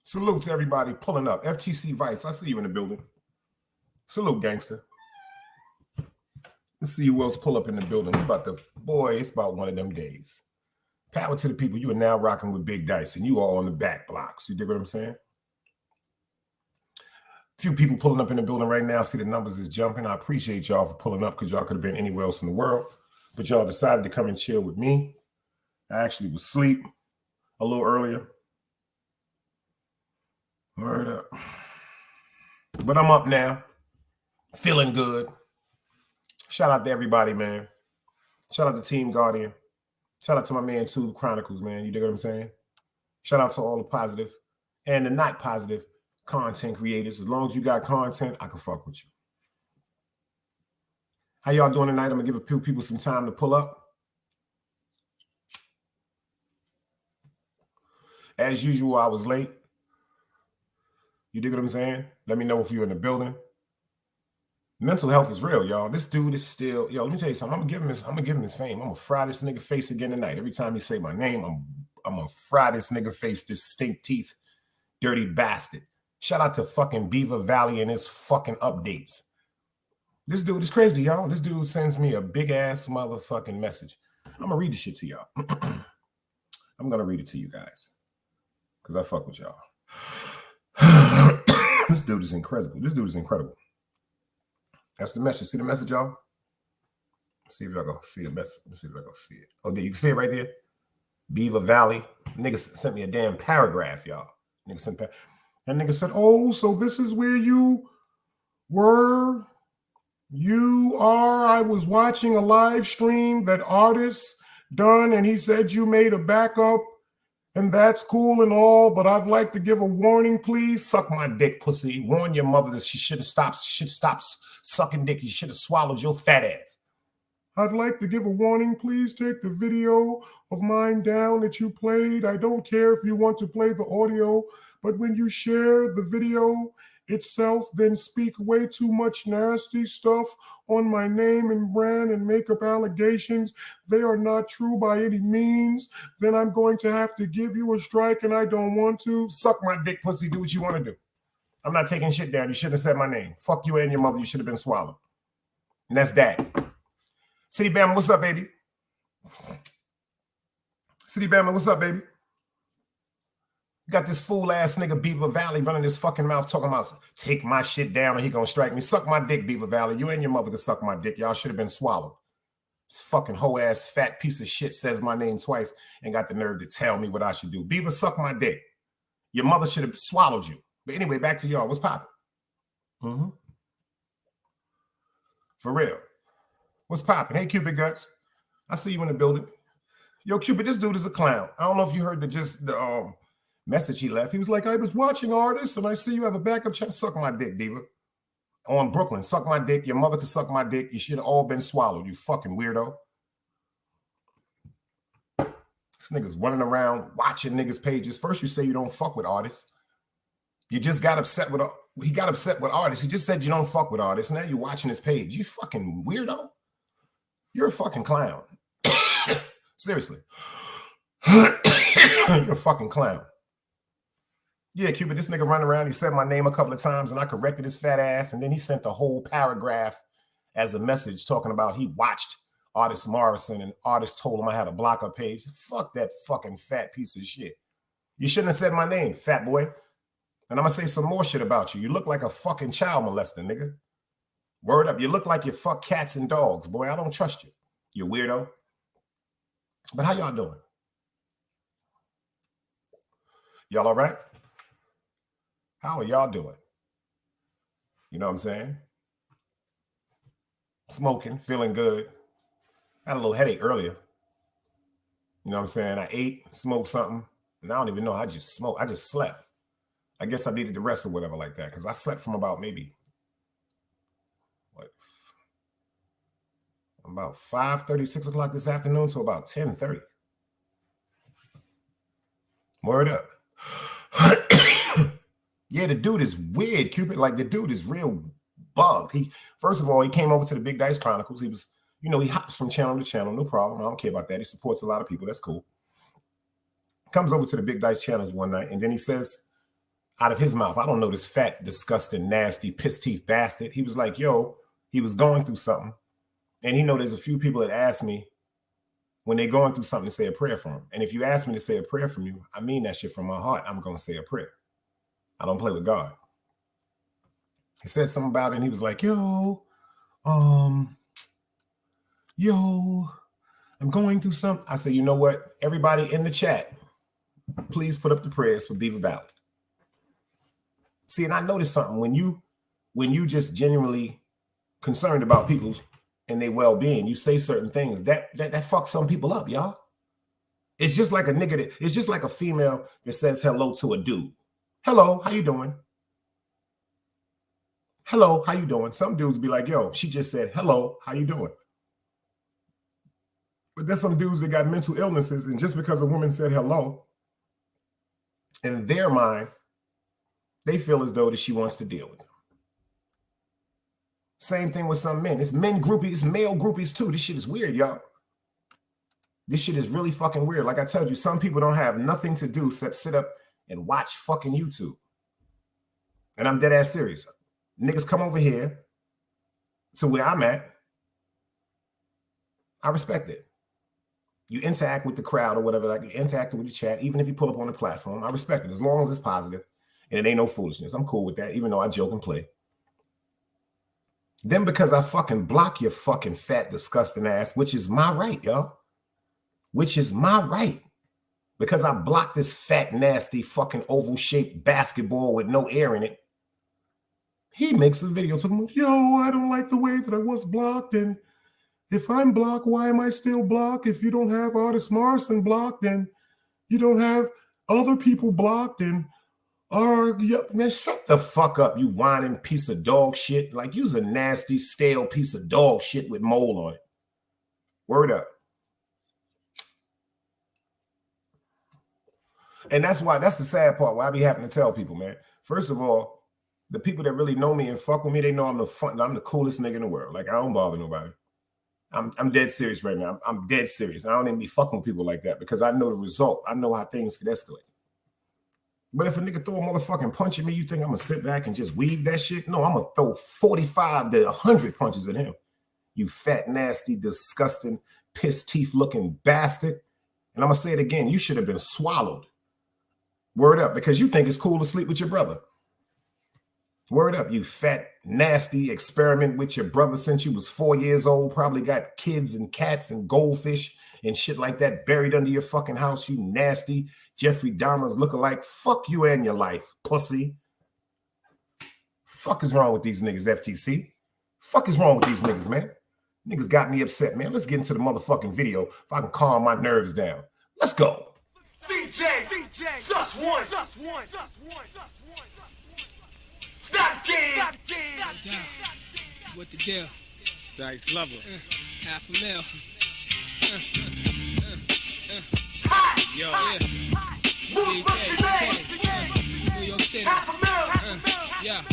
Salute to everybody pulling up. FTC Vice, I see you in the building. Salute, gangster. Let's see who else pull up in the building. Boy, it's about one of them days. Power to the people. You are now rocking with Big Dice, and you are on the back blocks. You dig what I'm saying? A few people pulling up in the building right now. See the numbers is jumping. I appreciate y'all for pulling up because y'all could have been anywhere else in the world. But y'all decided to come and chill with me. I actually was asleep a little earlier. Word up. But I'm up now. Feeling good. Shout out to everybody, man. Shout out to Team Guardian. Shout out to my man, Tube Chronicles, man. You dig what I'm saying? Shout out to all the positive and the not positive content creators. As long as you got content, I can fuck with you. How y'all doing tonight? I'm going to give a few people some time to pull up. As usual, I was late. You dig what I'm saying? Let me know if you're in the building. Mental health is real, y'all. This dude is still, let me tell you something. I'm gonna give him his fame. I'm gonna fry this nigga face again tonight. Every time he say my name, I'm gonna fry this nigga face, this stink teeth, dirty bastard. Shout out to fucking Beaver Valley and his fucking updates. This dude is crazy, y'all. This dude sends me a big ass motherfucking message. I'm gonna read the shit to y'all. I'm gonna read it to you guys because I fuck with y'all. This dude is incredible. This dude is incredible. That's the message. See the message, y'all? See if y'all go see the message. Let's see if I go see it. Oh, there you can see it right there. Beaver Valley. Nigga sent me a damn paragraph, y'all. That nigga said, "Oh, so this is where you were? You are. I was watching a live stream that artists done, and he said you made a backup, and that's cool and all, but I'd like to give a warning, please. Suck my dick, pussy. Warn your mother that she should have stopped. She should stop sucking dick. You should have swallowed your fat ass. I'd like to give a warning, please take the video of mine down that you played. I don't care if you want to play the audio, but when you share the video itself, then speak way too much nasty stuff on my name and brand and make up allegations. They are not true by any means. Then I'm going to have to give you a strike, and I don't want to. Suck my dick, pussy. Do what you want to do. I'm not taking shit down. You shouldn't have said my name. Fuck you and your mother. You should have been swallowed. And that's that. City Bama, what's up, baby? City Bama, what's up, baby? Got this fool ass nigga Beaver Valley running his fucking mouth talking about take my shit down or he gonna strike me. Suck my dick, Beaver Valley. You and your mother could suck my dick. Y'all should have been swallowed. This fucking hoe ass fat piece of shit says my name twice and got the nerve to tell me what I should do. Beaver, suck my dick. Your mother should have swallowed you. But anyway, back to y'all. What's poppin'? For real. What's poppin'? Hey, Cupid Guts. I see you in the building. Yo, Cupid, this dude is a clown. I don't know if you heard the message he left. He was like, I was watching artists and I see you have a backup chat. Suck my dick, Diva. On Brooklyn, suck my dick. Your mother could suck my dick. You should have all been swallowed, you fucking weirdo. This nigga's running around watching niggas' pages. First you say you don't fuck with artists. You just got upset with, he got upset with artists. He just said you don't fuck with artists. Now you're watching his page. You fucking weirdo. You're a fucking clown. Seriously. You're a fucking clown. Yeah, Cupid, this nigga running around. He said my name a couple of times and I corrected his fat ass. And then he sent the whole paragraph as a message talking about he watched Artist Morrison and artists told him I had a block-up page. Fuck that fucking fat piece of shit. You shouldn't have said my name, fat boy. And I'm going to say some more shit about you. You look like a fucking child molester, nigga. Word up. You look like you fuck cats and dogs, boy. I don't trust you. You weirdo. But how y'all doing? Y'all all right? How are y'all doing? You know what I'm saying? Smoking, feeling good. Had a little headache earlier. You know what I'm saying? I ate, smoked something, and I don't even know. I just smoked. I just slept. I guess I needed the rest or whatever like that because I slept from about maybe, about 5:30, 6 o'clock this afternoon to about 10:30. Word up. Yeah, the dude is weird, Cupid. Like, the dude is real bugged. First of all, he came over to the Big Dice Chronicles. He was, he hops from channel to channel. No problem. I don't care about that. He supports a lot of people. That's cool. Comes over to the Big Dice channels one night, and then he says out of his mouth, I don't know, this fat, disgusting, nasty, piss teeth bastard. He was like, yo, he was going through something. And he know there's a few people that ask me when they're going through something to say a prayer for them. And if you ask me to say a prayer from you, I mean that shit from my heart. I'm going to say a prayer. I don't play with God. He said something about it, and he was like, yo, I'm going through something. I said, you know what? Everybody in the chat, please put up the prayers for Beaver Valley. See, and I noticed something. When you just genuinely concerned about people and their well-being, you say certain things that fucks some people up, y'all. It's just like a nigga it's just like a female that says hello to a dude. Hello, how you doing? Hello, how you doing? Some dudes be like, yo, she just said, hello, how you doing? But there's some dudes that got mental illnesses, and just because a woman said hello, in their mind, they feel as though that she wants to deal with them. Same thing with some men. It's men groupies, it's male groupies too. This shit is weird, y'all. This shit is really fucking weird. Like I told you, some people don't have nothing to do except sit up and watch fucking YouTube. And I'm dead ass serious. Niggas come over here to where I'm at. I respect it. You interact with the crowd or whatever, like you interact with the chat, even if you pull up on the platform. I respect it as long as it's positive and it ain't no foolishness. I'm cool with that, even though I joke and play. Then because I fucking block your fucking fat, disgusting ass, which is my right, y'all. Which is my right. Because I blocked this fat, nasty, fucking oval-shaped basketball with no air in it. He makes a video talking about, yo, I don't like the way that I was blocked. And if I'm blocked, why am I still blocked? If you don't have Artist Morrison blocked, then you don't have other people blocked. And man, shut the fuck up, you whining piece of dog shit. Like, you's a nasty, stale piece of dog shit with mold on it. Word up. And that's the sad part, why I be having to tell people, man. First of all, the people that really know me and fuck with me, they know I'm the coolest nigga in the world. Like, I don't bother nobody. I'm dead serious right now. I'm dead serious. I don't even be fucking with people like that because I know the result. I know how things could escalate. But if a nigga throw a motherfucking punch at me, you think I'm gonna sit back and just weave that shit? No, I'm gonna throw 45 to 100 punches at him. You fat, nasty, disgusting, piss teeth looking bastard. And I'm gonna say it again. You should have been swallowed. Word up, because you think it's cool to sleep with your brother. Word up, you fat, nasty, experiment with your brother since you was 4 years old. Probably got kids and cats and goldfish and shit like that buried under your fucking house, you nasty Jeffrey Dahmer's lookalike. Fuck you and your life, pussy. Fuck is wrong with these niggas, FTC? Fuck is wrong with these niggas, man? Niggas got me upset, man. Let's get into the motherfucking video if I can calm my nerves down. Let's go. DJ, sus one. Stop game. What the deal? Dice lover. $500,000. Yo. Moves must be made. New York City. $500,000. Yeah.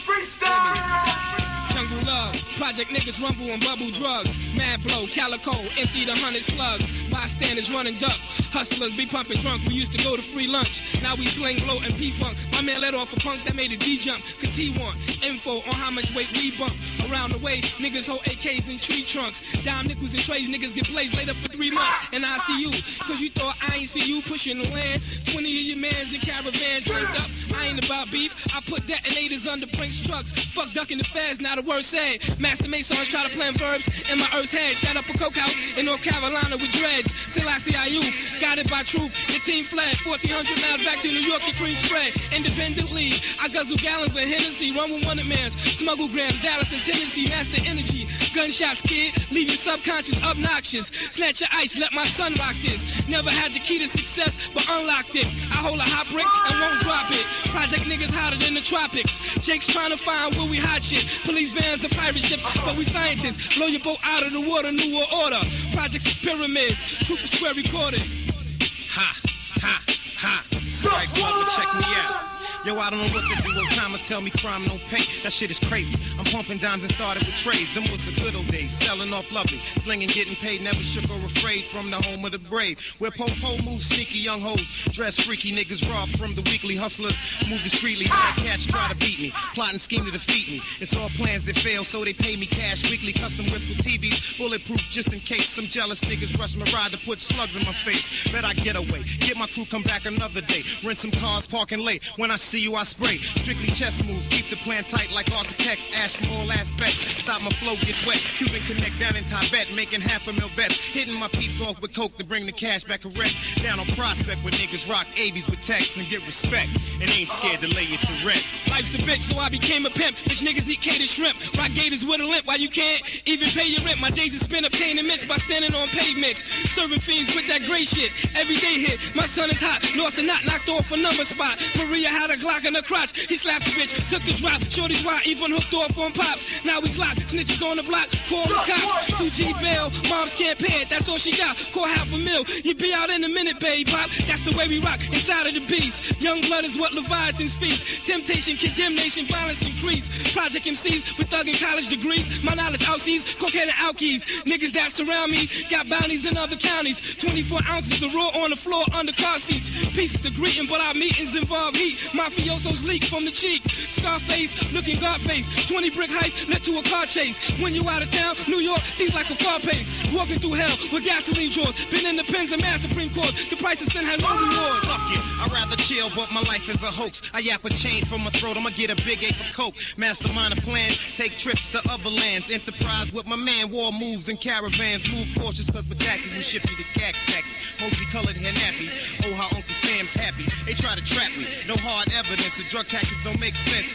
Freestyle. Jungle love, project niggas rumble and bubble drugs. Mad blow, calico, empty the 100 slugs. Bystanders running duck, hustlers be pumping drunk. We used to go to free lunch, now we sling blow and P-funk. My man let off a punk that made a D-jump, cause he want info on how much weight we bump. Around the way, niggas hold AKs in tree trunks. Dime nickels and trays, niggas get blazed later for 3 months. And I see you, cause you thought I ain't see you pushing the land. 20 of your mans in caravans linked up. I ain't about beef, I put detonators under Prince trucks. Fuck ducking the feds, now the word said. Master Masons try to plan verbs in my earth's head. Shut up a coke house in North Carolina with dreads. Selassie I youth, guided by truth. The team fled 1,400 miles back to New York, the cream spread. Independently, I guzzle gallons of Hennessy. Run with one of mans, smuggle grams, Dallas and Tennessee. Master energy, gunshots kid, leave your subconscious obnoxious. Snatch your ice, let my son rock this. Never had the key to success, but unlocked it. I hold a hot brick and won't drop it. Project niggas hotter than the tropics. Jake's trying to find where we hot shit. Police vans and pirate ships, but we scientists. Blow your boat out of the water, new world order. Projects is pyramids, truth is square recorded. Ha, ha, ha. Dice lover, check me out. Yo, I don't know what to do. Old timers tell me crime no pay. That shit is crazy. I'm pumping dimes and started with trays. Them was the good old days. Selling off lovely, slinging, getting paid. Never shook or afraid from the home of the brave. Where po-po moves sneaky young hoes. Dress freaky niggas robbed from the weekly hustlers. Move discreetly. Bad cats try to beat me. Plotting scheme to defeat me. It's all plans that fail, so they pay me cash weekly. Custom whips with TVs. Bulletproof just in case some jealous niggas rush my ride to put slugs in my face. Bet I get away. Get my crew, come back another day. Rent some cars, parking late. When I see you, I spray. Strictly chess moves. Keep the plan tight like architects. Ash from all aspects. Stop my flow, get wet. Cuban connect down in Tibet. Making $500,000 bets. Hitting my peeps off with coke to bring the cash back correct. Down on Prospect where niggas rock AVs with texts and get respect. And ain't scared to lay it to rest. Life's a bitch, so I became a pimp. Bitch niggas eat catered shrimp. Rock gators with a limp while you can't even pay your rent. My days is spent obtaining mitts by standing on pavements. Serving fiends with that gray shit. Every day hit. My son is hot. Lost a knot, knocked off a number spot. Maria had a Glock in her crotch. He slapped the bitch, took the drop. Shorty's wild, even hooked off on pops. Now he's locked. Snitches on the block. Call the cops. 2G bail. Moms can't pay it. That's all she got. Call $500,000. You be out in a minute, babe. Pop. That's the way we rock inside of the beast. Young blood is what Leviathan's feast. Temptation, condemnation, violence increase. Project MCs with thug and college degrees. My knowledge outseas, cocaine and alkies. Niggas that surround me got bounties in other counties. 24 ounces of raw on the floor under car seats. Pieces to greeting, but our meetings involve heat. Mafiosos leak from the cheek. Scarface, looking God-face. 20 brick heist led to a car chase. When you out of town, New York seems like a far pace. Walking through hell with gasoline drawers. Been in the pens and mad Supreme Courts. The price of sin had no reward. Fuck it, I'd rather chill, but my life is a hoax. I yap a chain from my throat, I'ma get a big A for coke. Mastermind a plan, take trips to other lands. Enterprise with my man, war moves and caravans. Move cautious cause spectacular, ship you to cack sack. Mostly colored hair nappy. Oh, how Uncle Sam's happy. They try to trap me, no hard evidence. The drug tactics don't make sense.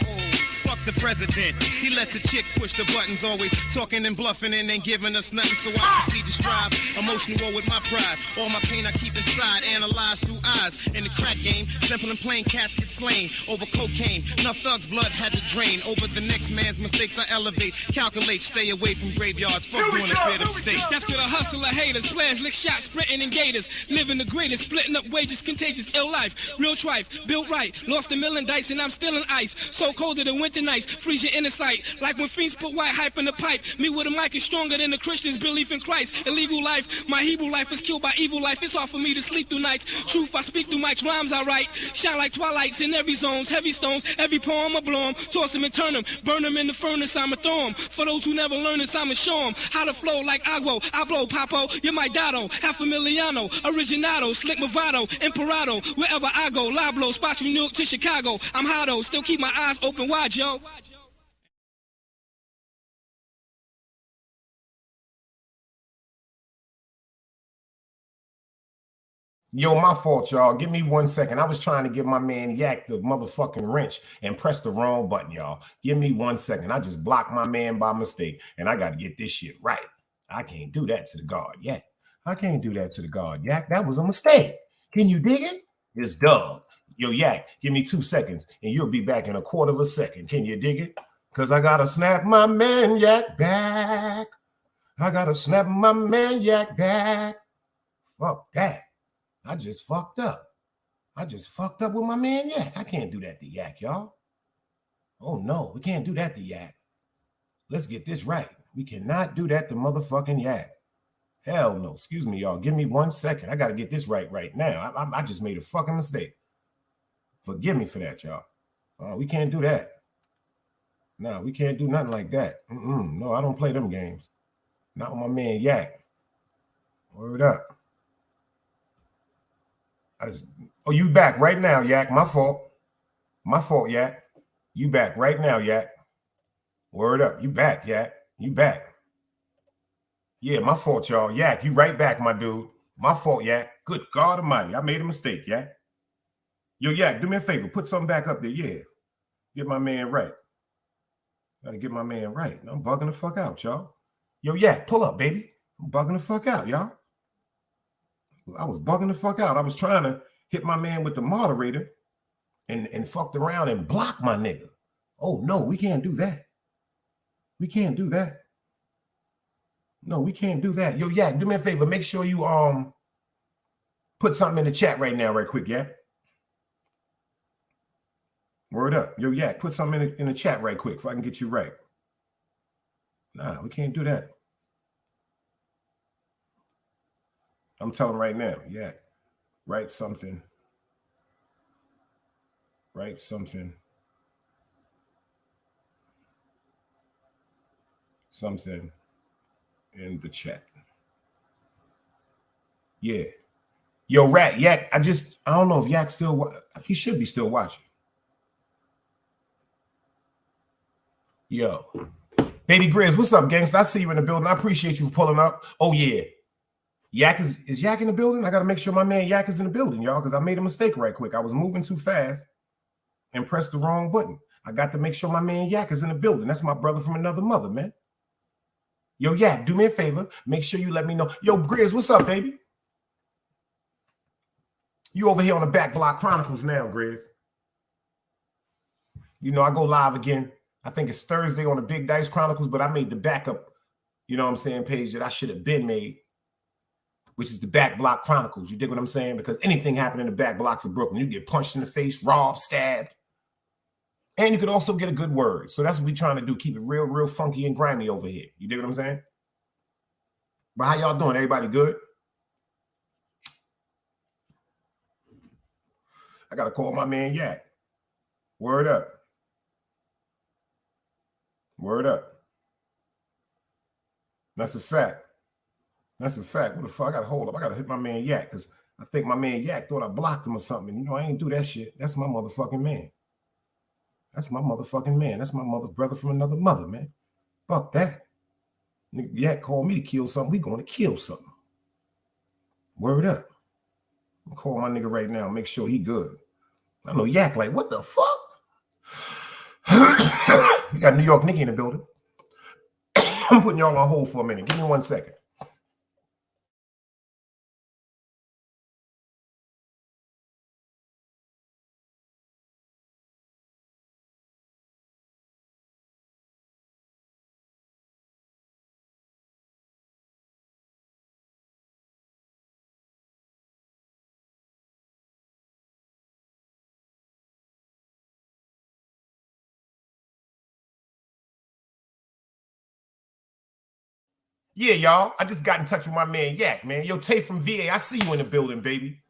Oh, fuck the president. He lets a chick push the buttons, always talking and bluffing and ain't giving us nothing. So I proceed to strive, emotional war with my pride. All my pain I keep inside, analyzed through eyes. In the crack game, simple and plain cats get slain over cocaine. Enough thugs' blood had to drain. Over the next man's mistakes I elevate, calculate, stay away from graveyards. Fuck doing a bit of state. Death to the hustler haters, players lick shots, sprinting in gators. Living the greatest, splitting up wages, contagious, ill life. Real trife, built right, lost a million dice and I'm still in ice. So colder than winter nights, freeze your inner sight. Like when fiends put white hype in the pipe. Me with a mic is stronger than the Christians' belief in Christ. Illegal life, my Hebrew life is killed by evil life. It's hard for me to sleep through nights. Truth, I speak through mics, rhymes I write. Shine like twilights in every zones, heavy stones. Every poem I blow 'em, toss 'em and turn 'em. Burn 'em in the furnace, I'ma throw 'em. For those who never learn this, I'ma show 'em how to flow like agua. I blow, Papo, you're my Dado. $500,000, Originado, Slick Movado, Imperado. Wherever I go, Lablo, spots from New York to Chicago. I'm Hado, still keep my eyes open wide, yo. Yo, my fault, y'all. Give me 1 second. I was trying to give my man Yak the motherfucking wrench and press the wrong button, y'all. Give me 1 second. I just blocked my man by mistake, and I got to get this shit right. I can't do that to the guard, Yak. I can't do that to the guard, Yak. That was a mistake. Can you dig it? It's Doug. Yo, Yak, give me 2 seconds, and you'll be back in a quarter of a second. Can you dig it? Because I got to snap my man Yak back. I got to snap my man Yak back. Fuck that. I just fucked up. I just fucked up with my man Yak. I can't do that to Yak, y'all. Oh, no, we can't do that to Yak. Let's get this right. We cannot do that to motherfucking Yak. Hell no. Excuse me, y'all. Give me 1 second. I got to get this right now. I just made a fucking mistake. Forgive me for that, y'all. We can't do that. No, we can't do nothing like that. No, I don't play them games. Not with my man Yak. Word up. Oh, you back right now, Yak. My fault. My fault, Yak. You back right now, Yak. Word up. You back, Yak. You back. Yeah, my fault, y'all. Yak, you right back, my dude. My fault, Yak. Good God Almighty. I made a mistake, Yak. Yo, Yak, do me a favor. Put something back up there. Yeah. Get my man right. Gotta get my man right. I'm bugging the fuck out, y'all. Yo, Yak, pull up, baby. I'm bugging the fuck out, y'all. I was bugging the fuck out. I was trying to hit my man with the moderator and fucked around and blocked my nigga. Oh, no, we can't do that. We can't do that. No, we can't do that. Yo, Yak, do me a favor. Make sure you put something in the chat right now, right quick, Yak. Word up. Yo, Yak, put something in the chat right quick so I can get you right. Nah, we can't do that. I'm telling right now, Yak, write something. Write something. Something in the chat. Yeah. Yo, Yak, I don't know if Yak he should be still watching. Yo. Baby Grizz, what's up, gangsta? I see you in the building. I appreciate you for pulling up. Oh, yeah. Yak is Yak in the building? I got to make sure my man Yak is in the building, y'all, because I made a mistake right quick. I was moving too fast and pressed the wrong button. I got to make sure my man Yak is in the building. That's my brother from another mother, man. Yo, Yak, do me a favor. Make sure you let me know. Yo, Grizz, what's up, baby? You over here on the Back Block Chronicles now, Grizz. You know, I go live again. I think it's Thursday on the Big Dice Chronicles, but I made the backup, you know what I'm saying, page that I should have been made, which is the Back Block Chronicles. You dig what I'm saying? Because anything happened in the back blocks of Brooklyn, you get punched in the face, robbed, stabbed, and you could also get a good word. So that's what we're trying to do. Keep it real, real funky and grimy over here. You dig what I'm saying? But how y'all doing? Everybody good? I got to call my man Yak. Word up. Word up. That's a fact. That's a fact. What the fuck? I got to hold up. I got to hit my man Yak because I think my man Yak thought I blocked him or something. You know, I ain't do that shit. That's my motherfucking man. That's my motherfucking man. That's my mother's brother from another mother, man. Fuck that. Nigga, Yak called me to kill something. We going to kill something. Word up. I'm call my nigga right now. Make sure he good. I know Yak like, what the fuck? We got New York Nicky in the building. I'm putting y'all on hold for a minute. Give me 1 second. Yeah, y'all. I just got in touch with my man Yak, man. Yo, Tay from VA, I see you in the building, baby.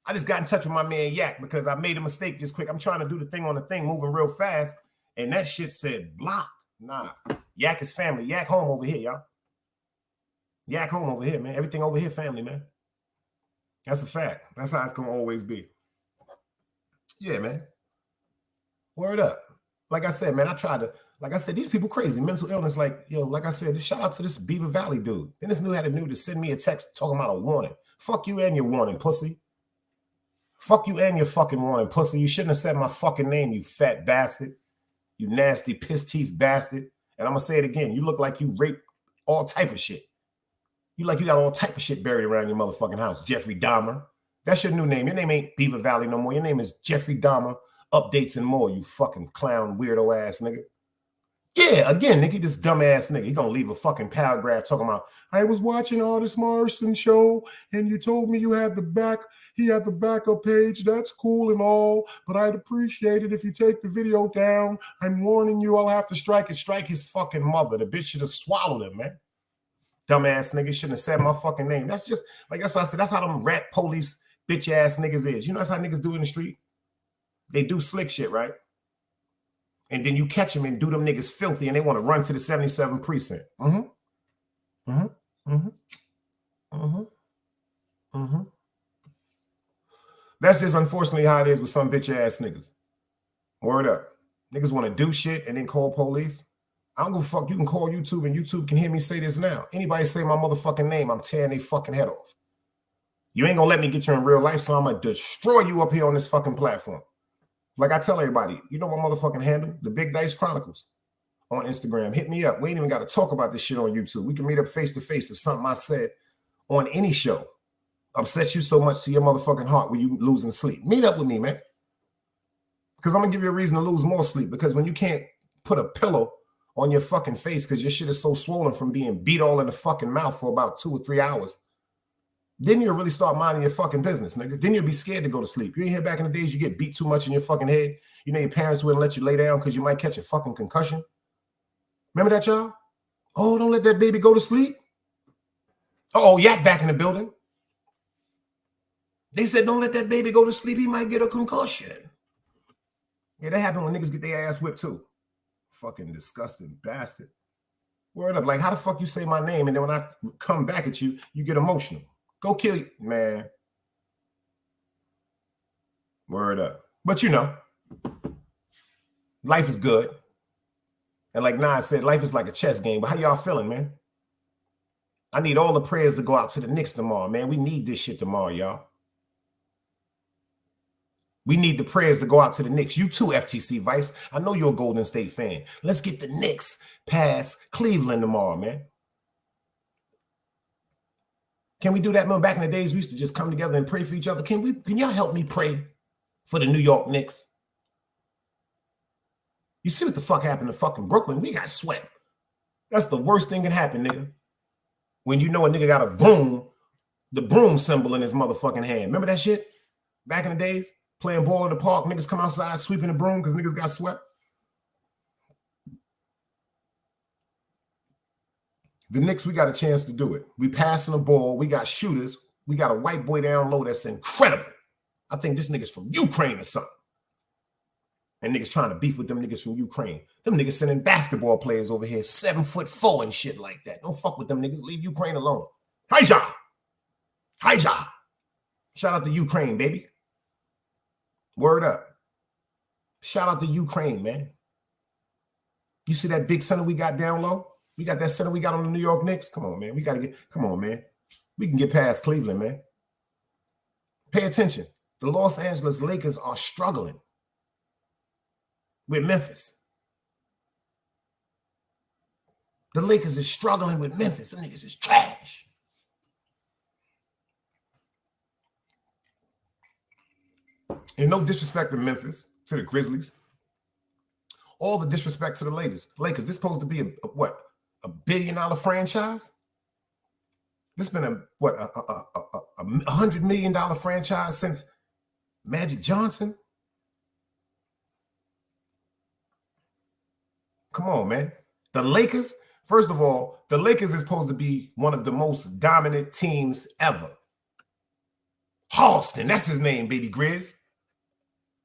I just got in touch with my man Yak because I made a mistake just quick. I'm trying to do the thing on the thing, moving real fast, and that shit said block. Nah, Yak is family. Yak home over here, y'all. Yak home over here, man. Everything over here, family, man. That's a fact. That's how it's gonna always be. Yeah, man. Word up. Like I said, man, I tried to. Like I said, these people crazy. Mental illness, like, yo, like I said, shout out to this Beaver Valley dude. Then this dude had to send me a text talking about a warning. Fuck you and your warning, pussy. Fuck you and your fucking warning, pussy. You shouldn't have said my fucking name, you fat bastard. You nasty piss teeth bastard. And I'm going to say it again. You look like you raped all type of shit. You like you got all type of shit buried around your motherfucking house. Jeffrey Dahmer. That's your new name. Your name ain't Beaver Valley no more. Your name is Jeffrey Dahmer. Updates and more, you fucking clown weirdo ass nigga. Yeah, again, nigga, this dumbass nigga, he gonna leave a fucking paragraph talking about, I was watching Artist Morrison show and you told me you had he had the backup page. That's cool and all, but I'd appreciate it if you take the video down. I'm warning you, I'll have to strike it. Strike his fucking mother. The bitch should have swallowed him, man. Dumbass nigga shouldn't have said my fucking name. That's just, like that's what I said, that's how them rat police bitch ass niggas is. You know that's how niggas do in the street? They do slick shit, right? And then you catch them and do them niggas filthy and they want to run to the 77 precinct. That's just unfortunately how it is with some bitch ass niggas. Word up. Niggas want to do shit and then call police. I don't give a fuck. You can call YouTube and YouTube can hear me say this now. Anybody say my motherfucking name, I'm tearing their fucking head off. You ain't gonna let me get you in real life, so I'm gonna destroy you up here on this fucking platform. Like I tell everybody, you know my motherfucking handle? The Big Dice Chronicles on Instagram. Hit me up. We ain't even got to talk about this shit on YouTube. We can meet up face to face if something I said on any show upsets you so much to your motherfucking heart when you losing sleep. Meet up with me, man. Because I'm going to give you a reason to lose more sleep. Because when you can't put a pillow on your fucking face because your shit is so swollen from being beat all in the fucking mouth for about 2 or 3 hours, then you'll really start minding your fucking business, nigga. Then you'll be scared to go to sleep. You ain't hear back in the days you get beat too much in your fucking head. You know your parents wouldn't let you lay down because you might catch a fucking concussion. Remember that, y'all? Oh, don't let that baby go to sleep. Oh, Yak back in the building. They said, don't let that baby go to sleep. He might get a concussion. Yeah, that happened when niggas get their ass whipped too. Fucking disgusting bastard. Word up. Like, how the fuck you say my name and then when I come back at you, you get emotional? Go kill you, man. Word up. But you know, life is good. And like Nas said, life is like a chess game. But how y'all feeling, man? I need all the prayers to go out to the Knicks tomorrow, man. We need this shit tomorrow, y'all. We need the prayers to go out to the Knicks. You too, FTC Vice. I know you're a Golden State fan. Let's get the Knicks past Cleveland tomorrow, man. Can we do that, man? Back in the days, we used to just come together and pray for each other. Can y'all help me pray for the New York Knicks? You see what the fuck happened to fucking Brooklyn? We got swept. That's the worst thing that happened, nigga. When you know a nigga got a broom, the broom symbol in his motherfucking hand. Remember that shit? Back in the days? Playing ball in the park, niggas come outside sweeping the broom because niggas got swept. The Knicks, we got a chance to do it. We passing the ball. We got shooters. We got a white boy down low that's incredible. I think this nigga's from Ukraine or something. And niggas trying to beef with them niggas from Ukraine. Them niggas sending basketball players over here, 7'4" and shit like that. Don't fuck with them niggas. Leave Ukraine alone. Hi-ja. Hi-ja. Shout out to Ukraine, baby. Word up. Shout out to Ukraine, man. You see that big center we got down low? We got that center we got on the New York Knicks? Come on, man. Come on, man. We can get past Cleveland, man. Pay attention. The Los Angeles Lakers are struggling with Memphis. The Lakers is struggling with Memphis. The niggas is trash. And no disrespect to Memphis, to the Grizzlies. All the disrespect to the Lakers. This supposed to be a $1 billion franchise? This been a $100 million franchise since Magic Johnson? Come on, man. The Lakers, first of all, the Lakers is supposed to be one of the most dominant teams ever. Halston, that's his name, baby Grizz.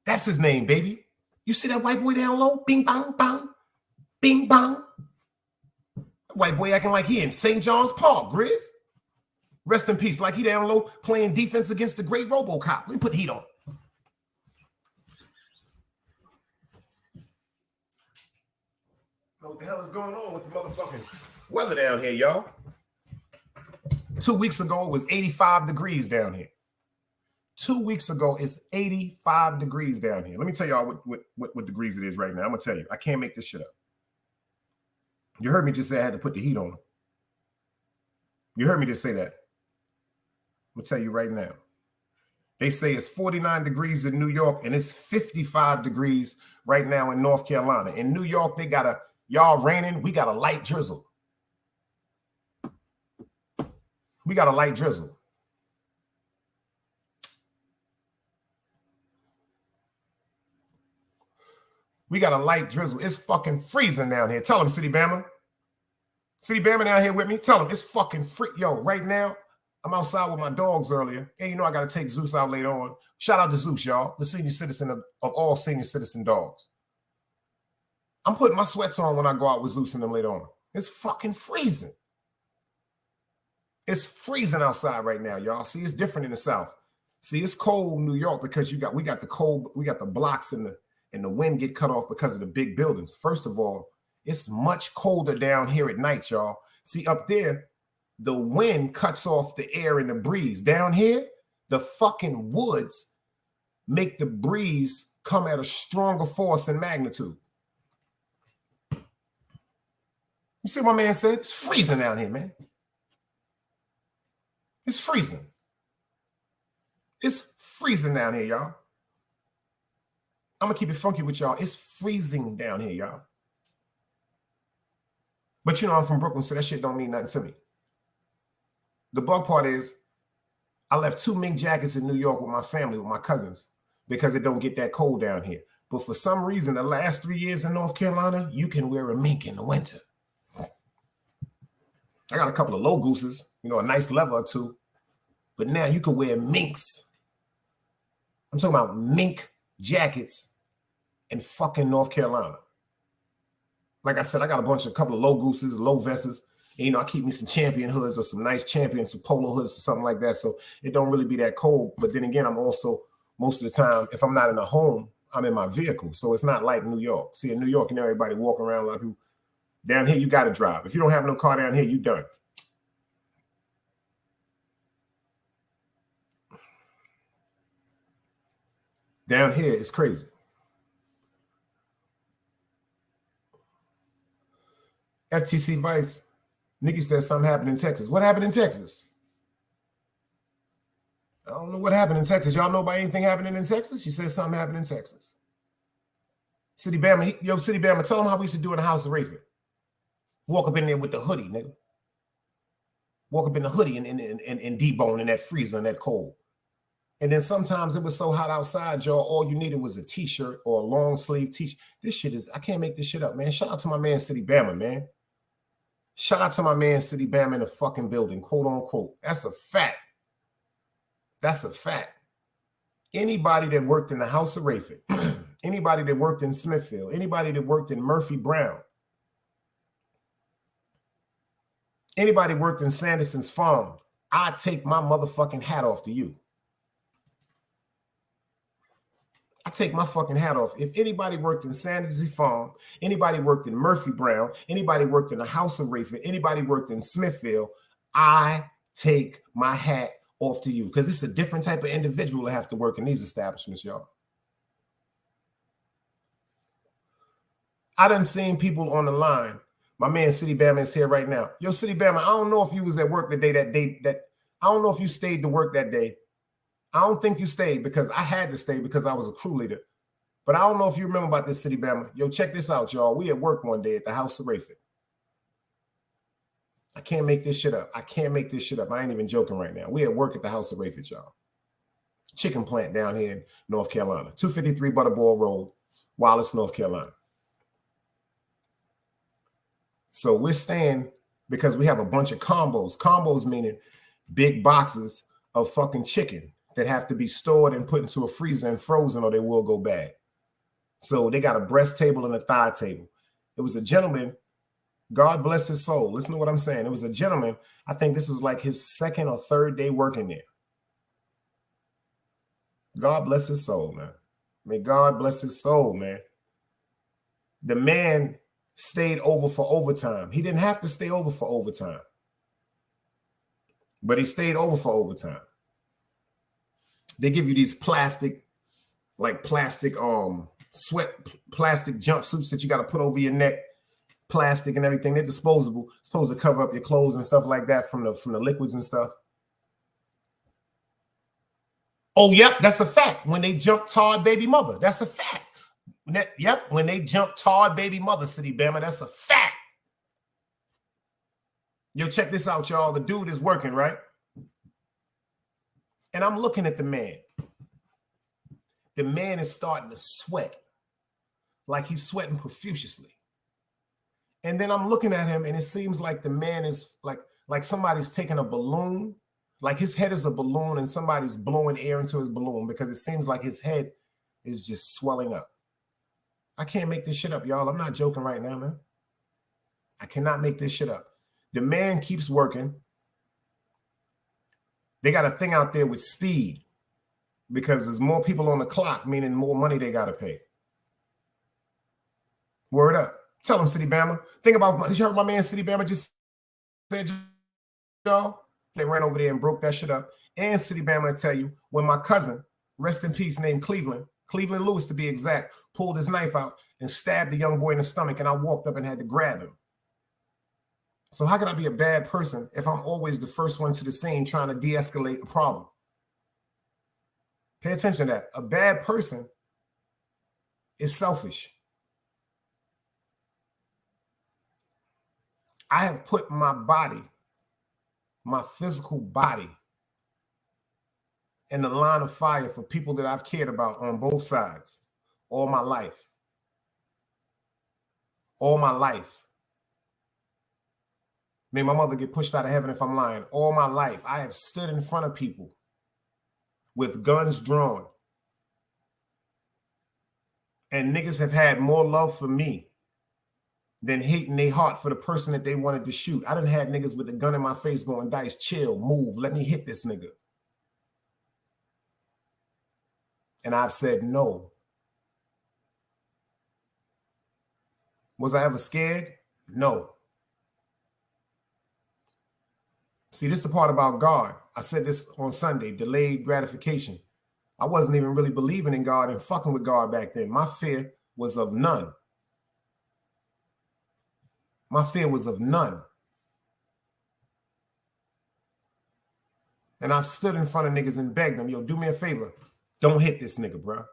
That's his name, baby. You see that white boy down low? Bing, bang, bang. Bing, bang. That white boy acting like he in St. John's Park, Grizz. Rest in peace. Like he down low playing defense against the great RoboCop. Let me put heat on. What the hell is going on with the motherfucking weather down here, y'all? 2 weeks ago, it was 85 degrees down here. 2 weeks ago, it's 85 degrees down here. Let me tell y'all what degrees it is right now. I'm going to tell you. I can't make this shit up. You heard me just say I had to put the heat on. You heard me just say that. I'm going to tell you right now. They say it's 49 degrees in New York, and it's 55 degrees right now in North Carolina. In New York, they got y'all raining. We got a light drizzle. We got a light drizzle. We got a light drizzle. It's fucking freezing down here. Tell them, City Bama. City Bama down here with me. Tell them it's fucking free. Yo, right now, I'm outside with my dogs earlier. And you know I got to take Zeus out later on. Shout out to Zeus, y'all. The senior citizen of all senior citizen dogs. I'm putting my sweats on when I go out with Zeus and them later on. It's fucking freezing. It's freezing outside right now, y'all. See, it's different in the South. See, it's cold in New York because we got the cold, we got the blocks and the wind get cut off because of the big buildings. First of all, it's much colder down here at night, y'all. See, up there, the wind cuts off the air and the breeze. Down here, the fucking woods make the breeze come at a stronger force and magnitude. You see what my man said? It's freezing down here, man. It's freezing. It's freezing down here, y'all. I'm going to keep it funky with y'all. It's freezing down here, y'all. But you know I'm from Brooklyn, so that shit don't mean nothing to me. The bug part is I left 2 mink jackets in New York with my family, with my cousins, because it don't get that cold down here. But for some reason, the last 3 years in North Carolina, you can wear a mink in the winter. I got a couple of low gooses, you know, a nice leather or two. But now you can wear minks. I'm talking about mink jackets in fucking North Carolina. Like I said, I got a couple of low gooses, low vests. And, you know, I keep me some champion hoods or some nice champion, some polo hoods or something like that. So it don't really be that cold. But then again, I'm also, most of the time, if I'm not in a home, I'm in my vehicle. So it's not like New York. See, in New York, you know, everybody walking around like who. Down here, you got to drive. If you don't have no car down here, you done. Down here, it's crazy. FTC Vice, Nikki says something happened in Texas. What happened in Texas? I don't know what happened in Texas. Y'all know about anything happening in Texas? She said something happened in Texas. City Bama, yo, City Bama, tell them how we used to do in the house of Rayford. Walk up in there with the hoodie, nigga. Walk up in the hoodie and debone in that freezer and that cold. And then sometimes it was so hot outside, y'all, all you needed was a t-shirt or a long sleeve t-shirt. This shit is, I can't make this shit up, man. Shout out to my man, City Bama, man. Shout out to my man, City Bama in the fucking building, quote unquote. That's a fact. That's a fact. Anybody that worked in the house of Rayford, anybody that worked in Smithfield, anybody that worked in Murphy Brown, anybody worked in Sanderson's Farm, I take my motherfucking hat off to you. I take my fucking hat off. If anybody worked in Sanderson's Farm, anybody worked in Murphy Brown, anybody worked in the house of Rayford, anybody worked in Smithfield, I take my hat off to you because it's a different type of individual that have to work in these establishments, y'all. I done seen people on the line. My man City Bama is here right now. Yo, City Bama, I don't know if you was at work that I don't know if you stayed to work that day. I don't think you stayed because I had to stay because I was a crew leader. But I don't know if you remember about this, City Bama. Yo, check this out, y'all. We at work one day at the house of Rayford. I can't make this shit up. I can't make this shit up. I ain't even joking right now. We at work at the house of Rayford, y'all. Chicken plant down here in North Carolina. 253 Butterball Road, Wallace, North Carolina. So we're staying because we have a bunch of combos. Combos meaning big boxes of fucking chicken that have to be stored and put into a freezer and frozen or they will go bad. So they got a breast table and a thigh table. It was a gentleman, God bless his soul. Listen to what I'm saying. It was a gentleman, I think this was like his second or third day working there. God bless his soul, man. May God bless his soul, man. The man stayed over for overtime. He didn't have to stay over for overtime, but he stayed over for overtime. They give you these plastic sweat, plastic jumpsuits that you got to put over your neck, plastic and everything. They're disposable, supposed to cover up your clothes and stuff like that from the liquids and stuff. Oh, yep, that's a fact. When they jumped Todd baby mother, that's a fact. Yep, when they jumped Todd baby mother, City Bama, that's a fact. Yo, check this out, y'all. The dude is working, right? And I'm looking at the man. The man is starting to sweat, like he's sweating profusely. And then I'm looking at him, and it seems like the man is like somebody's taking a balloon, like his head is a balloon, and somebody's blowing air into his balloon because it seems like his head is just swelling up. I can't make this shit up, y'all. I'm not joking right now, man. I cannot make this shit up. The man keeps working. They got a thing out there with speed because there's more people on the clock, meaning more money they got to pay. Word up. Tell them, City Bama. Think about, you heard my man City Bama just said, y'all? They ran over there and broke that shit up. And City Bama, I tell you, when my cousin, rest in peace, named Cleveland Lewis to be exact, pulled his knife out and stabbed the young boy in the stomach, and I walked up and had to grab him. So how can I be a bad person if I'm always the first one to the scene trying to de-escalate a problem? Pay attention to that. A bad person is selfish. I have put my body, my physical body, in the line of fire for people that I've cared about on both sides. all my life. All my life. May my mother get pushed out of heaven if I'm lying. All my life, I have stood in front of people with guns drawn. And niggas have had more love for me than hate in their heart for the person that they wanted to shoot. I done had niggas with a gun in my face going, Dice, chill, move, let me hit this nigga. And I've said no. Was I ever scared? No. See, this is the part about God. I said this on Sunday, delayed gratification. I wasn't even really believing in God and fucking with God back then. My fear was of none. My fear was of none. And I've stood in front of niggas and begged them, yo, do me a favor. Don't hit this nigga, bro.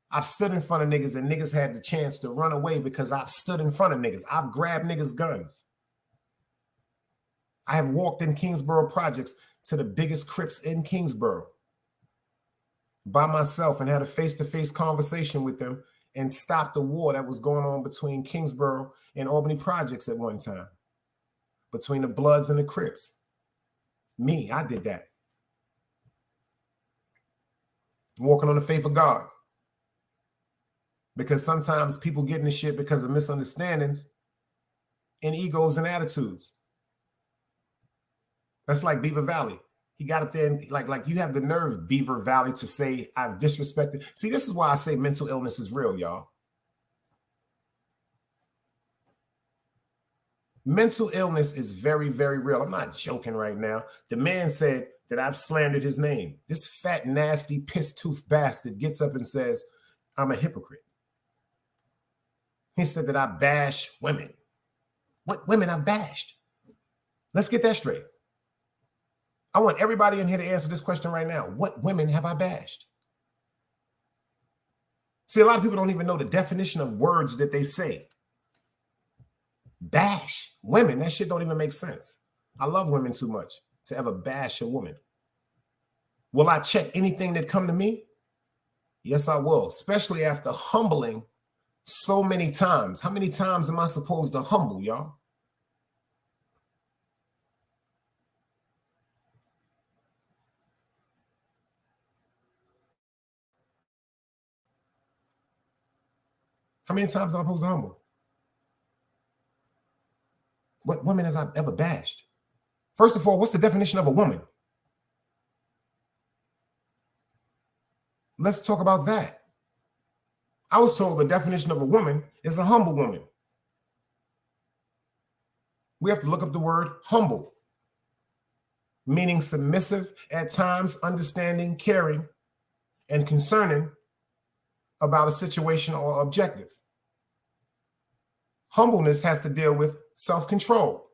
I've stood in front of niggas and niggas had the chance to run away because I've stood in front of niggas. I've grabbed niggas' guns. I have walked in Kingsborough projects to the biggest Crips in Kingsborough by myself and had a face-to-face conversation with them and stopped the war that was going on between Kingsborough and Albany projects at one time, between the Bloods and the Crips. Me, I did that. Walking on the faith of God. Because sometimes people get in the shit because of misunderstandings and egos and attitudes. That's like Beaver Valley. He got up there and like you have the nerve, Beaver Valley, to say I've disrespected. See, this is why I say mental illness is real, y'all. Mental illness is very, very real. I'm not joking right now. The man said that I've slandered his name. This fat, nasty, piss-toothed bastard gets up and says, I'm a hypocrite. He said that I bash women. What women I've bashed? Let's get that straight. I want everybody in here to answer this question right now. What women have I bashed? See, a lot of people don't even know the definition of words that they say. Bash women, that shit don't even make sense. I love women too much to ever bash a woman. Will I check anything that come to me? Yes, I will, especially after humbling so many times. How many times am I supposed to humble, y'all? How many times am I supposed to humble? What women has I ever bashed? First of all, what's the definition of a woman? Let's talk about that. I was told the definition of a woman is a humble woman. We have to look up the word humble, meaning submissive at times, understanding, caring, and concerning about a situation or objective. Humbleness has to deal with self-control.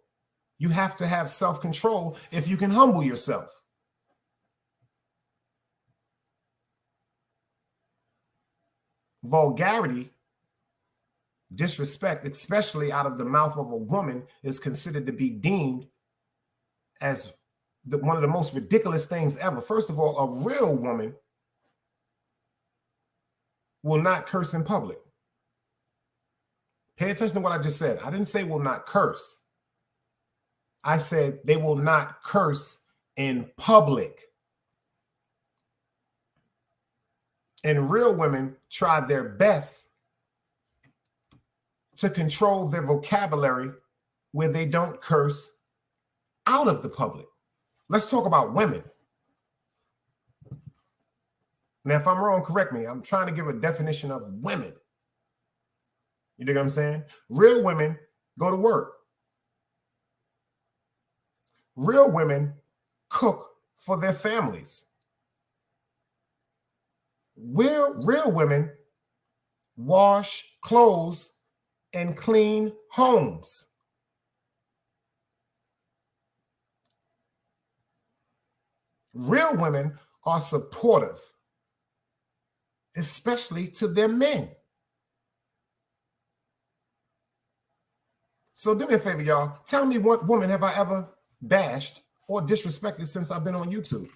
You have to have self-control if you can humble yourself. Vulgarity, disrespect, especially out of the mouth of a woman, is considered to be deemed as one of the most ridiculous things ever. First of all, a real woman will not curse in public. Pay attention to what I just said. I didn't say will not curse. I said they will not curse in public. And real women try their best to control their vocabulary where they don't curse out of the public. Let's talk about women. Now, if I'm wrong, correct me. I'm trying to give a definition of women. You dig what I'm saying? Real women go to work. Real women cook for their families. Real women wash clothes and clean homes. Real women are supportive, especially to their men. So do me a favor, y'all. Tell me what woman have I ever bashed or disrespected since I've been on YouTube?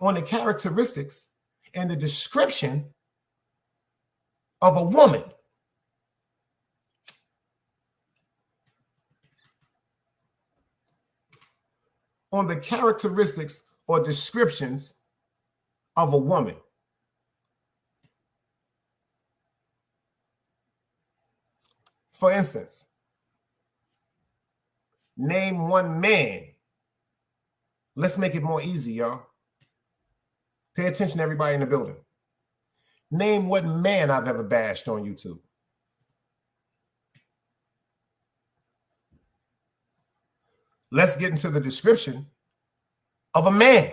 On the characteristics and the description of a woman. On the characteristics or descriptions of a woman. For instance, name one man. Let's make it more easy, y'all. Pay attention, everybody in the building. Name what man I've ever bashed on YouTube. Let's get into the description of a man.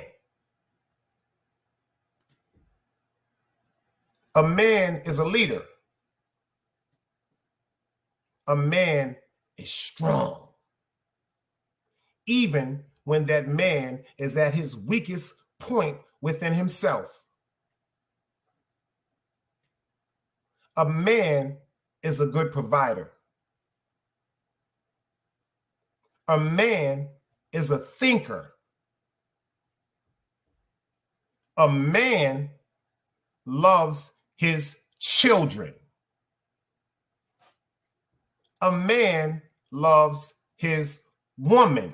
A man is a leader. A man is strong. Even when that man is at his weakest point within himself. A man is a good provider. A man is a thinker. A man loves his children. A man loves his woman.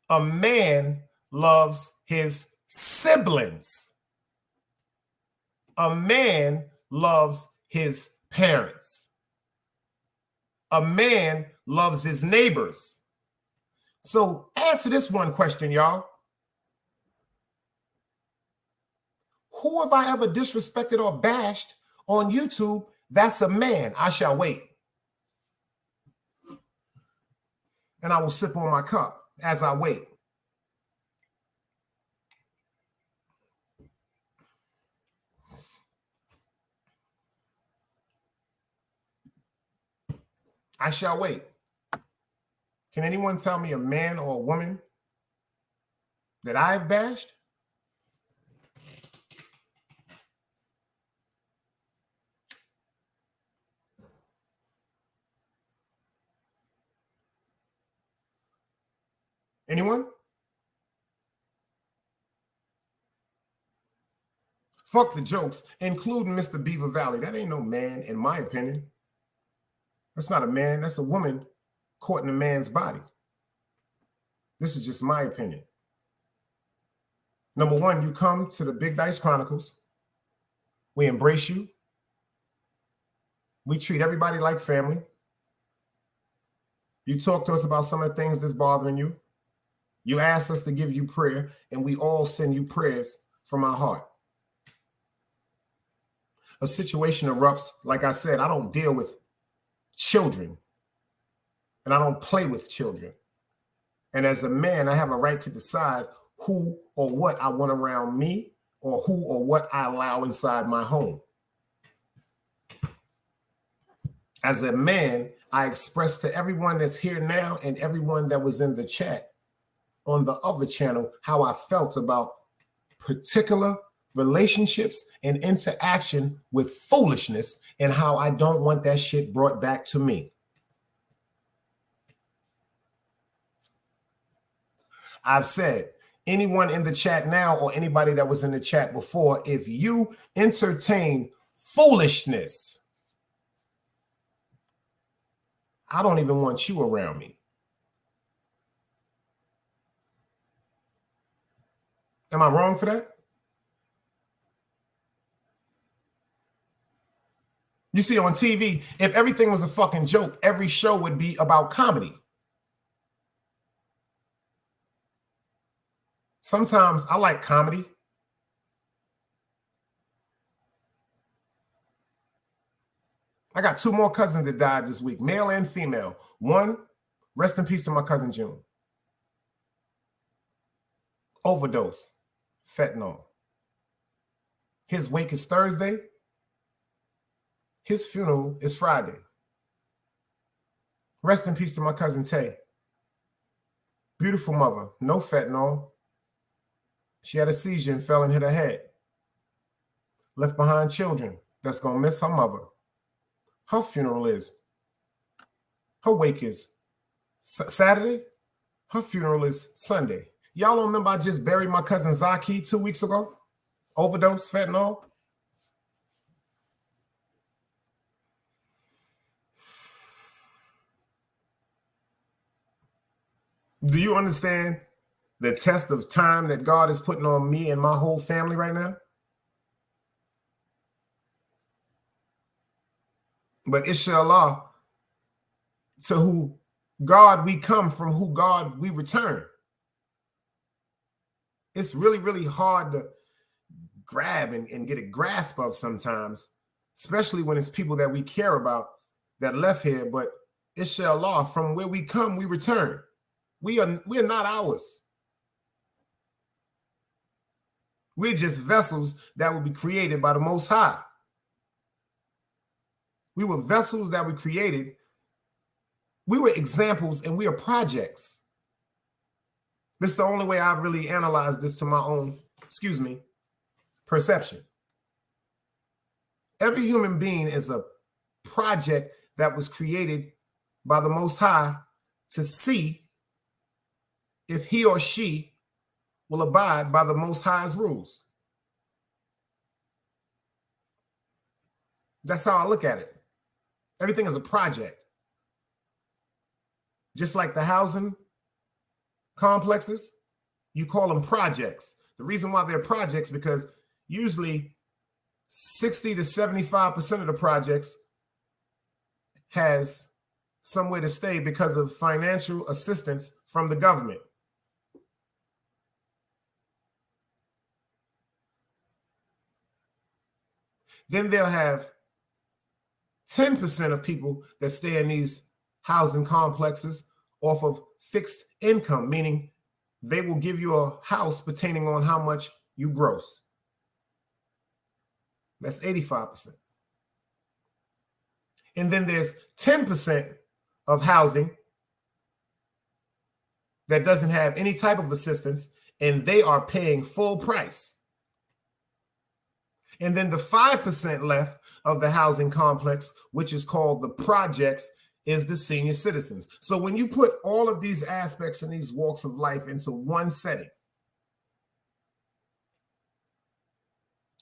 A man loves his siblings. A man loves his parents. A man loves his neighbors. So answer this one question, y'all. Who have I ever disrespected or bashed on YouTube? That's a man. I shall wait. And I will sip on my cup as I wait. I shall wait. Can anyone tell me a man or a woman that I've bashed? Anyone? Fuck the jokes, including Mr. Beaver Valley. That ain't no man, in my opinion. That's not a man. That's a woman caught in a man's body. This is just my opinion. Number one, you come to the Big Dice Chronicles. We embrace you. We treat everybody like family. You talk to us about some of the things that's bothering you. You ask us to give you prayer, and we all send you prayers from our heart. A situation erupts. Like I said, I don't deal with children, and I don't play with children. And as a man, I have a right to decide who or what I want around me, or who or what I allow inside my home. As a man, I express to everyone that's here now and everyone that was in the chat on the other channel how I felt about particular relationships and interaction with foolishness, and how I don't want that shit brought back to me. I've said, anyone in the chat now or anybody that was in the chat before, if you entertain foolishness, I don't even want you around me. Am I wrong for that? You see, on TV, if everything was a fucking joke, every show would be about comedy. Sometimes I like comedy. I got 2 more cousins that died this week, male and female. One, rest in peace to my cousin June. Overdose, fentanyl. His wake is Thursday. His funeral is Friday. Rest in peace to my cousin Tay. Beautiful mother, no fentanyl. She had a seizure and fell and hit her head. Left behind children that's going to miss her mother. Her funeral is. Her wake is Saturday. Her funeral is Sunday. Y'all don't remember I just buried my cousin Zaki 2 weeks ago? Overdose, fentanyl. Do you understand the test of time that God is putting on me and my whole family right now? But inshallah, to who God we come, from who God we return. It's really, really hard to grab and get a grasp of sometimes, especially when it's people that we care about that left here. But inshallah, from where we come, we return. We are not ours. We're just vessels that will be created by the Most High. We were vessels that were created. We were examples and we are projects. This is the only way I've really analyzed this to my own, perception. Every human being is a project that was created by the Most High to see if he or she will abide by the Most High's rules. That's how I look at it. Everything is a project. Just like the housing complexes, you call them projects. The reason why they're projects because usually 60 to 75% of the projects has somewhere to stay because of financial assistance from the government. Then they'll have 10% of people that stay in these housing complexes off of fixed income, meaning they will give you a house pertaining on how much you gross. That's 85%. And then there's 10% of housing that doesn't have any type of assistance, and they are paying full price. And then the 5% left of the housing complex, which is called the projects, is the senior citizens. So when you put all of these aspects and these walks of life into one setting,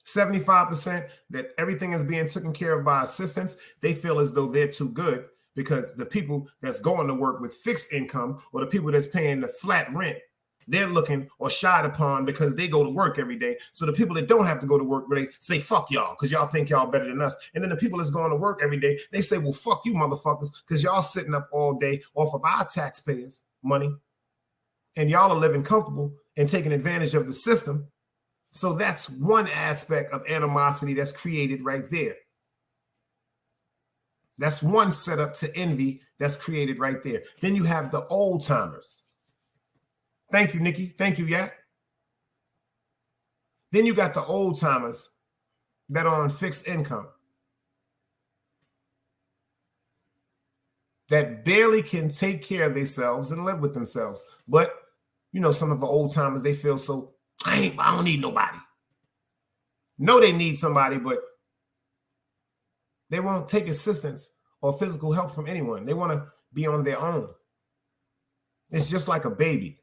75% that everything is being taken care of by assistance, they feel as though they're too good because the people that's going to work with fixed income or the people that's paying the flat rent, they're looking or shied upon because they go to work every day. So the people that don't have to go to work, they say, fuck y'all, because y'all think y'all better than us. And then the people that's going to work every day, they say, well, fuck you motherfuckers, because y'all sitting up all day off of our taxpayers' money. And y'all are living comfortable and taking advantage of the system. So that's one aspect of animosity that's created right there. That's one setup to envy that's created right there. Then you have the old timers. Thank you, Nikki. Thank you, Yak. Then you got the old timers that are on fixed income that barely can take care of themselves and live with themselves. But, you know, some of the old timers, they feel so, I don't need nobody. No, they need somebody, but they won't take assistance or physical help from anyone. They want to be on their own. It's just like a baby.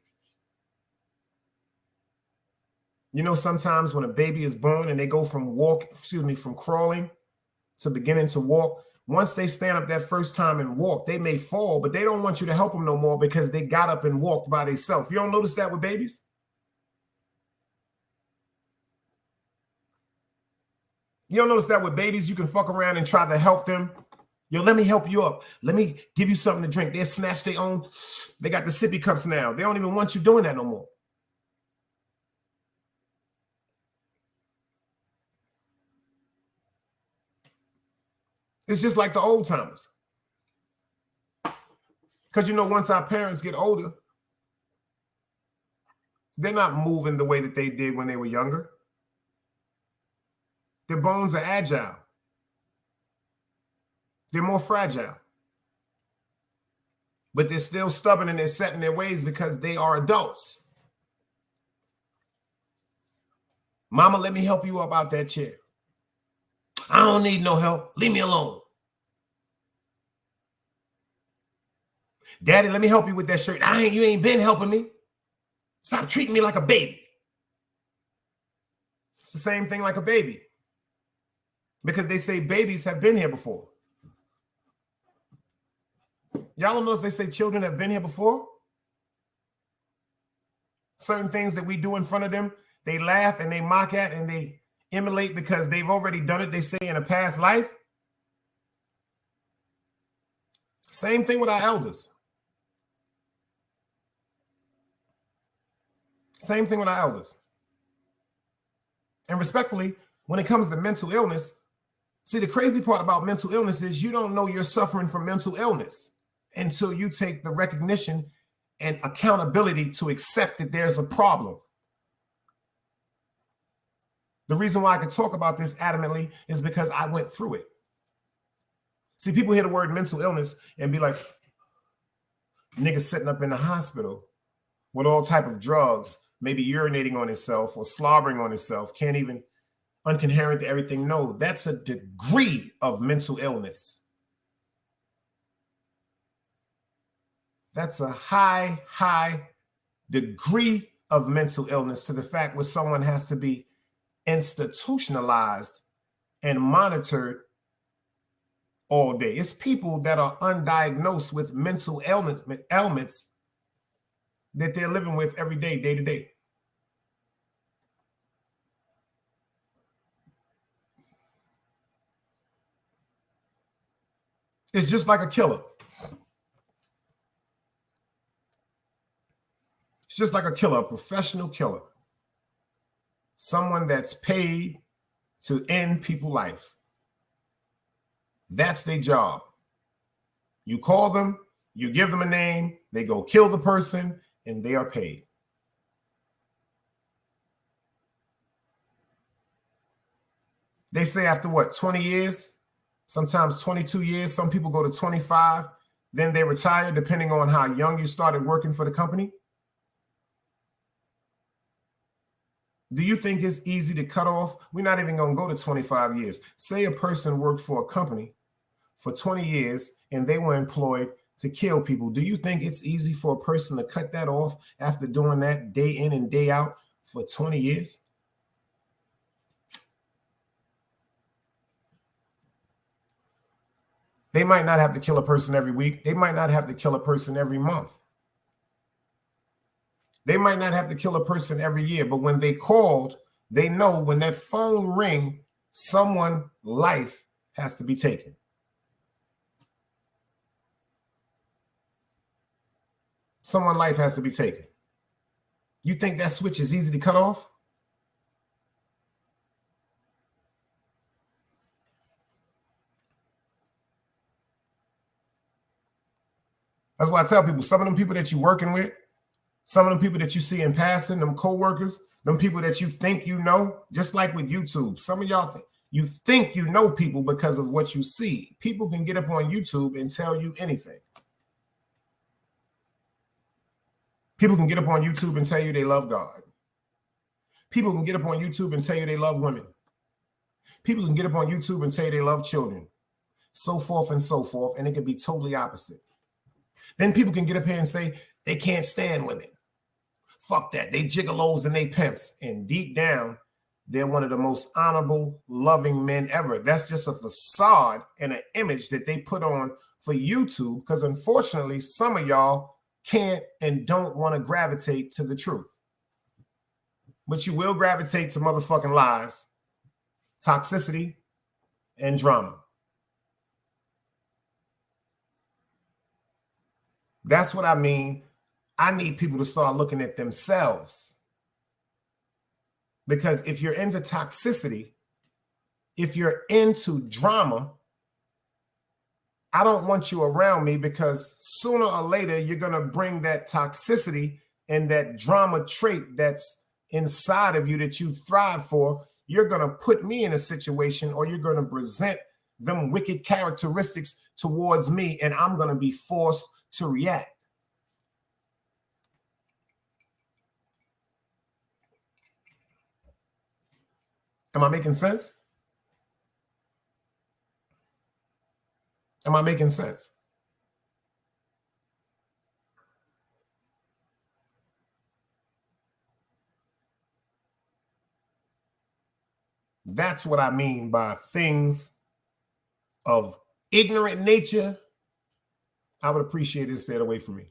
You know, sometimes when a baby is born and they go from from crawling to beginning to walk, once they stand up that first time and walk, they may fall, but they don't want you to help them no more because they got up and walked by themselves. You don't notice that with babies? You don't notice that with babies? You can fuck around and try to help them. Yo, let me help you up. Let me give you something to drink. They snatch their own. They got the sippy cups now. They don't even want you doing that no more. It's just like the old timers. Because, you know, once our parents get older, they're not moving the way that they did when they were younger. Their bones are agile. They're more fragile. But they're still stubborn and they're set in their ways because they are adults. Mama, let me help you up out that chair. I don't need no help. Leave me alone. Daddy, let me help you with that shirt. You ain't been helping me. Stop treating me like a baby. It's the same thing like a baby. Because they say babies have been here before. Y'all don't notice they say children have been here before? Certain things that we do in front of them, they laugh and they mock at and they emulate because they've already done it, they say, in a past life. Same thing with our elders. Same thing with our elders. And respectfully, when it comes to mental illness, see, the crazy part about mental illness is you don't know you're suffering from mental illness until you take the recognition and accountability to accept that there's a problem. The reason why I can talk about this adamantly is because I went through it. See, people hear the word mental illness and be like, niggas sitting up in the hospital with all type of drugs, maybe urinating on himself or slobbering on himself, can't even uncoherent to everything. No, that's a degree of mental illness. That's a high degree of mental illness, to the fact where someone has to be institutionalized and monitored all day. It's people that are undiagnosed with mental ailments that they're living with every day, day to day. It's just like a killer. It's just like a killer, a professional killer. Someone that's paid to end people's life. That's their job. You call them, you give them a name, they go kill the person, and they are paid. They say after what, 20 years, sometimes 22 years, some people go to 25, then they retire, depending on how young you started working for the company. Do you think it's easy to cut off? We're not even going to go to 25 years. Say a person worked for a company for 20 years and they were employed to kill people. Do you think it's easy for a person to cut that off after doing that day in and day out for 20 years? They might not have to kill a person every week. They might not have to kill a person every month. They might not have to kill a person every year, but when they called, they know when that phone ring, someone's life has to be taken. Someone's life has to be taken. You think that switch is easy to cut off? That's why I tell people, some of them people that you're working with, some of them people that you see in passing, them co-workers, them people that you think you know, just like with YouTube. Some of y'all, you think you know people because of what you see. People can get up on YouTube and tell you anything. People can get up on YouTube and tell you they love God. People can get up on YouTube and tell you they love women. People can get up on YouTube and tell you they love children, so forth and so forth, and it can be totally opposite. Then people can get up here and say they can't stand women. Fuck that. They gigolos and they pimps. And deep down, they're one of the most honorable, loving men ever. That's just a facade and an image that they put on for YouTube, because unfortunately, some of y'all can't and don't want to gravitate to the truth. But you will gravitate to motherfucking lies, toxicity, and drama. That's what I mean. I need people to start looking at themselves. Because if you're into toxicity, if you're into drama, I don't want you around me, because sooner or later, you're going to bring that toxicity and that drama trait that's inside of you that you thrive for. You're going to put me in a situation, or you're going to present them wicked characteristics towards me, and I'm going to be forced to react. Am I making sense? Am I making sense? That's what I mean by things of ignorant nature. I would appreciate it stayed away from me.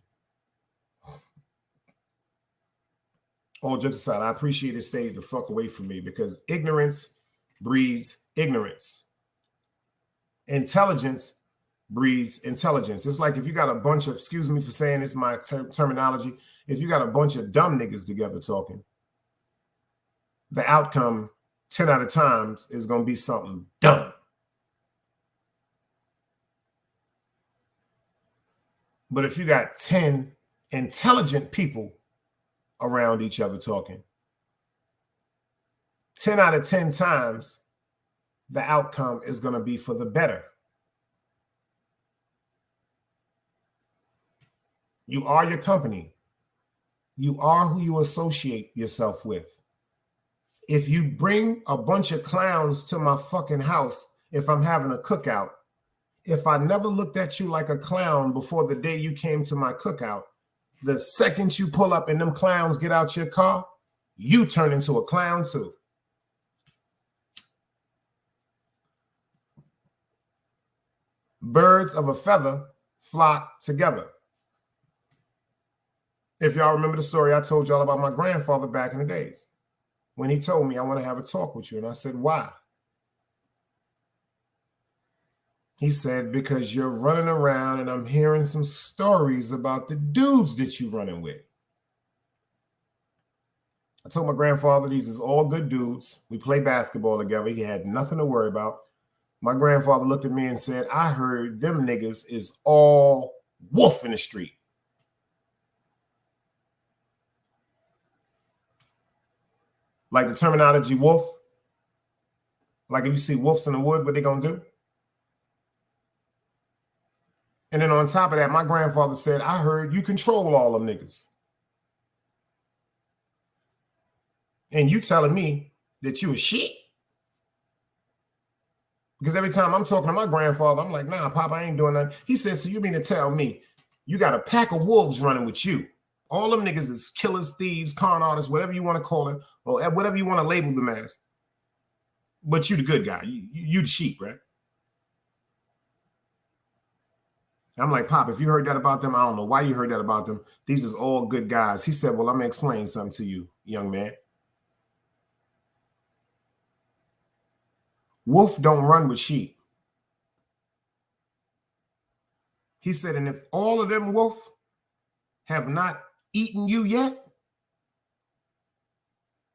All jokes aside, I appreciate it. Stay the fuck away from me because ignorance breeds ignorance. Intelligence breeds intelligence. It's like if you got a bunch of, excuse me for saying this, my terminology, if you got a bunch of dumb niggas together talking, the outcome 10 out of times is going to be something dumb. But if you got 10 intelligent people around each other talking, 10 out of 10 times, the outcome is going to be for the better. You are your company. You are who you associate yourself with. If you bring a bunch of clowns to my fucking house, if I'm having a cookout, if I never looked at you like a clown before the day you came to my cookout, the second you pull up and them clowns get out your car, you turn into a clown too. Birds of a feather flock together. If y'all remember the story I told y'all about my grandfather back in the days, when he told me, I want to have a talk with you. And I said, why? He said, because you're running around and I'm hearing some stories about the dudes that you're running with. I told my grandfather, these is all good dudes. We play basketball together. He had nothing to worry about. My grandfather looked at me and said, I heard them niggas is all wolf in the street. Like the terminology wolf. Like if you see wolves in the wood, what they gonna do? And then on top of that, my grandfather said, I heard you control all them niggas. And you telling me that you a shit? Because every time I'm talking to my grandfather, I'm like, nah, Pop, I ain't doing nothing. He said, so you mean to tell me you got a pack of wolves running with you? All them niggas is killers, thieves, con artists, whatever you want to call it, or whatever you want to label them as. But you the good guy. You the sheep, right? I'm like, Pop, if you heard that about them, I don't know why you heard that about them. These is all good guys. He said, well, I'm going to explain something to you, young man. Wolf don't run with sheep. He said, and if all of them wolf have not eaten you yet,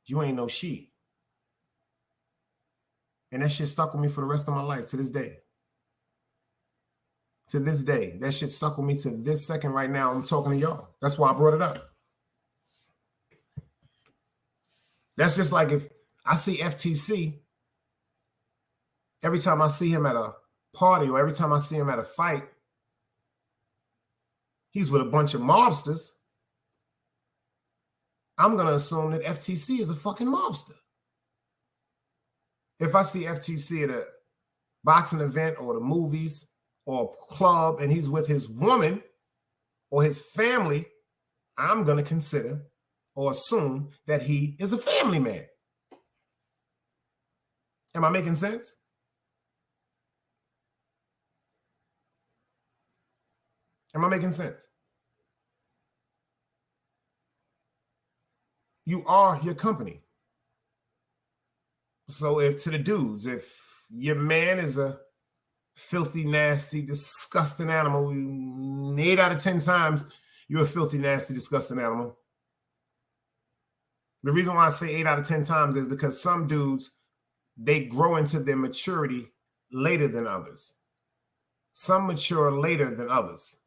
you ain't no sheep. And that shit stuck with me for the rest of my life to this day. To this day, that shit stuck with me to this second right now. I'm talking to y'all. That's why I brought it up. That's just like if I see FTC, every time I see him at a party or every time I see him at a fight, he's with a bunch of mobsters. I'm going to assume that FTC is a fucking mobster. If I see FTC at a boxing event or the movies or a club and he's with his woman or his family, I'm going to consider or assume that he is a family man. Am I making sense? Am I making sense? You are your company. So if to the dudes, if your man is a filthy, nasty, disgusting animal, 8 out of 10 times, you're a filthy, nasty, disgusting animal. The reason why I say 8 out of 10 times is because some dudes, they grow into their maturity later than others. Some mature later than others.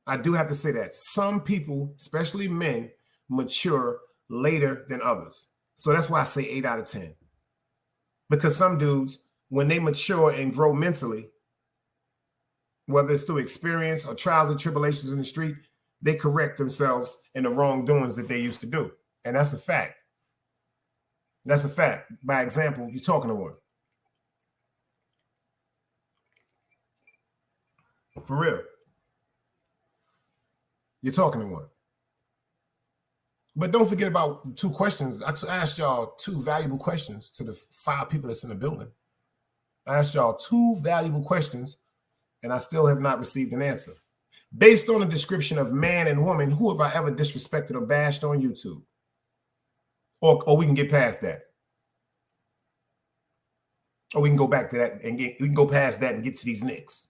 I do have to say that some people, especially men, mature later than others. So that's why I say 8 out of 10. Because some dudes, when they mature and grow mentally, whether it's through experience or trials and tribulations in the street, they correct themselves in the wrongdoings that they used to do. And that's a fact. That's a fact. By example, you're talking to one. For real. You're talking to one. But don't forget about 2 questions. I asked y'all 2 valuable questions to the 5 people that's in the building. I asked y'all 2 valuable questions, and I still have not received an answer. based on a description of man and woman, who have I ever disrespected or bashed on YouTube? Or we can get past that. Or we can go back to that and we can go past that and get to these Knicks.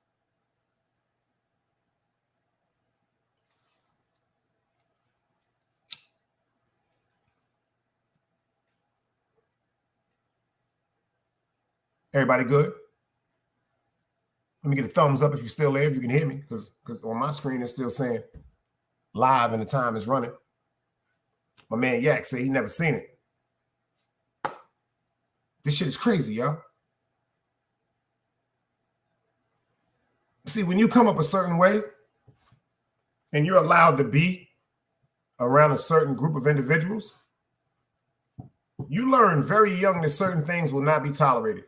Everybody good? Let me get a thumbs up if you're still there, if you can hear me, because on my screen it's still saying live and the time is running. My man Yak said he never seen it. This shit is crazy, y'all. See, when you come up a certain way and you're allowed to be around a certain group of individuals, you learn very young that certain things will not be tolerated.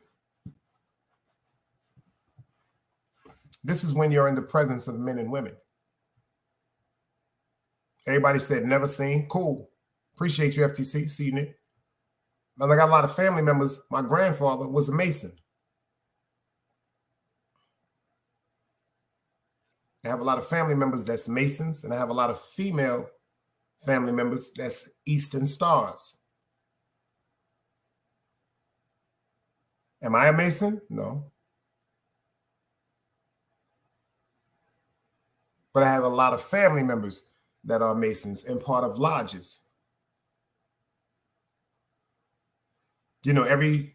This is when you're in the presence of men and women. Everybody said never seen. Cool. Appreciate you, FTC. See you, Nick. Now, I got a lot of family members. My grandfather was a Mason. I have a lot of family members that's Masons, and I have a lot of female family members that's Eastern Stars. Am I a Mason? No. But I have a lot of family members that are Masons and part of lodges. You know, every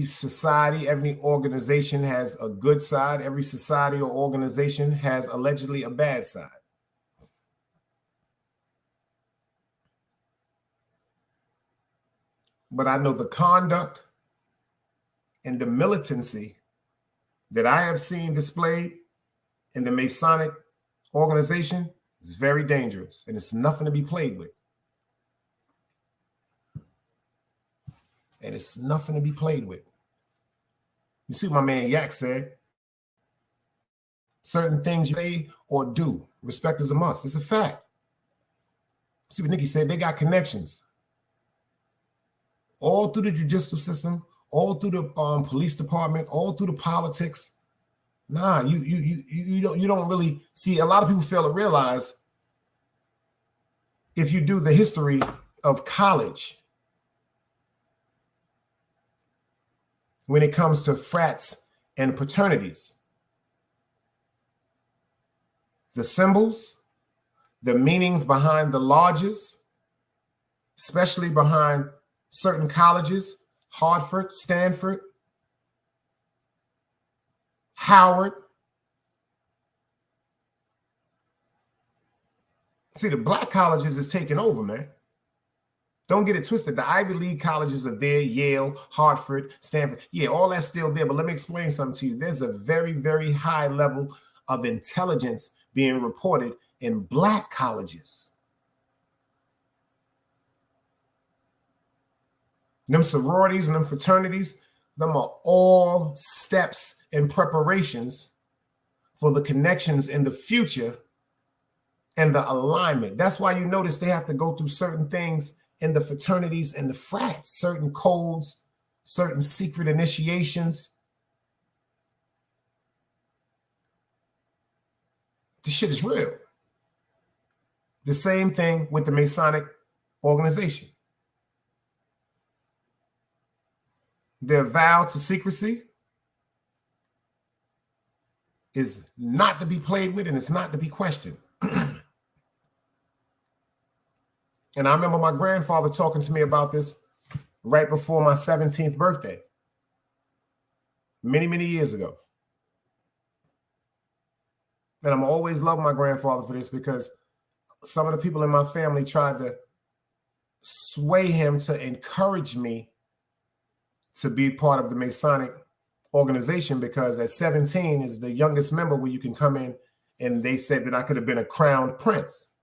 society, every organization has a good side. Every society or organization has allegedly a bad side. But I know the conduct and the militancy that I have seen displayed in the Masonic organization is very dangerous, and it's nothing to be played with. And it's nothing to be played with. You see what my man Yak said? Certain things you say or do, respect is a must. It's a fact. See what Nikki said? They got connections. All through the judicial system, all through the police department, all through the politics. Nah, you don't really see. A lot of people fail to realize, if you do the history of college, when it comes to frats and fraternities, the symbols, the meanings behind the lodges, especially behind certain colleges, Hartford, Stanford, Howard. See, the black colleges is taking over, man. Don't get it twisted. The Ivy League colleges are there, Yale, Hartford, Stanford. Yeah, all that's still there. But let me explain something to you. There's a very, very high level of intelligence being reported in black colleges. Them sororities and them fraternities, them are all steps and preparations for the connections in the future and the alignment. That's why you notice they have to go through certain things in the fraternities and the frats, certain codes, certain secret initiations. This shit is real. The same thing with the Masonic organization. Their vow to secrecy is not to be played with, and it's not to be questioned. And I remember my grandfather talking to me about this right before my 17th birthday, many, many years ago. And I'm always love my grandfather for this, because some of the people in my family tried to sway him to encourage me to be part of the Masonic organization, because at 17 is the youngest member where you can come in, and they said that I could have been a crowned prince.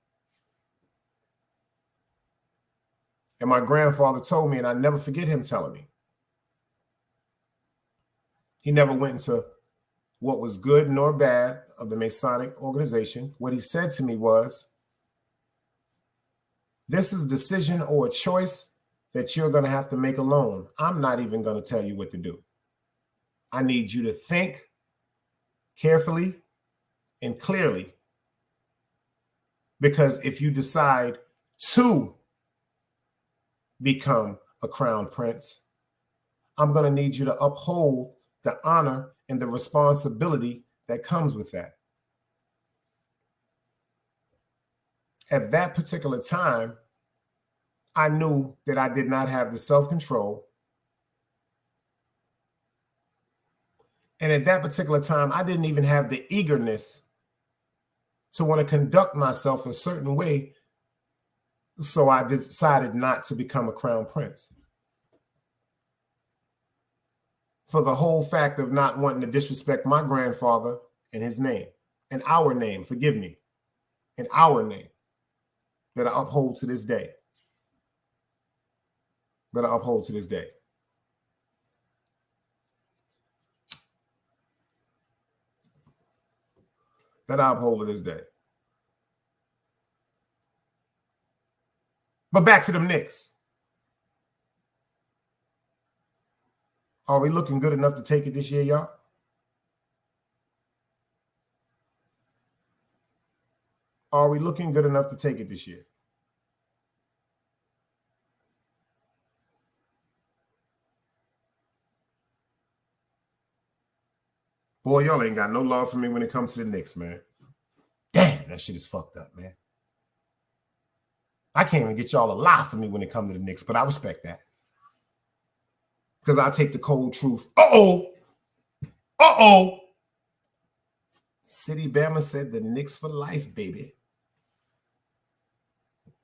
And my grandfather told me, and I never forget him telling me, he never went into what was good nor bad of the Masonic organization. What he said to me was, this is a decision or a choice that you're going to have to make alone. I'm not even going to tell you what to do. I need you to think carefully and clearly, because if you decide to become a crown prince, I'm going to need you to uphold the honor and the responsibility that comes with that. At that particular time, I knew that I did not have the self-control. And at that particular time, I didn't even have the eagerness to want to conduct myself a certain way. So I decided not to become a crown prince. For the whole fact of not wanting to disrespect my grandfather and his name, and our name, forgive me, and our name that I uphold to this day. That I uphold to this day. That I uphold to this day. But back to them Knicks. Are we looking good enough to take it this year, y'all? Are we looking good enough to take it this year? Boy, y'all ain't got no love for me when it comes to the Knicks, man. Damn, that shit is fucked up, man. I can't even get y'all a lie for me when it comes to the Knicks, but I respect that. Because I take the cold truth. Uh-oh. City Bama said the Knicks for life, baby.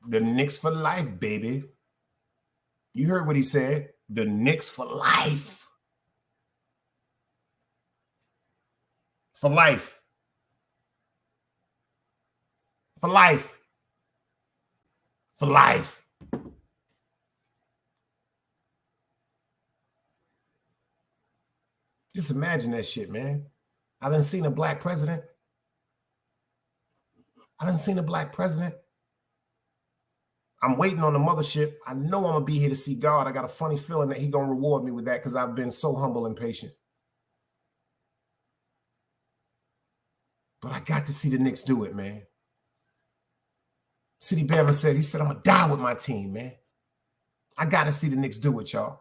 The Knicks for life, baby. You heard what he said. The Knicks for life. For life. For life. For life. Just imagine that shit, man. I done seen a black president. I'm waiting on the mothership. I know I'm going to be here to see God. I got a funny feeling that he's going to reward me with that because I've been so humble and patient. But I got to see the Knicks do it, man. City Bama said, he said, I'm going to die with my team, man. I got to see the Knicks do it, y'all.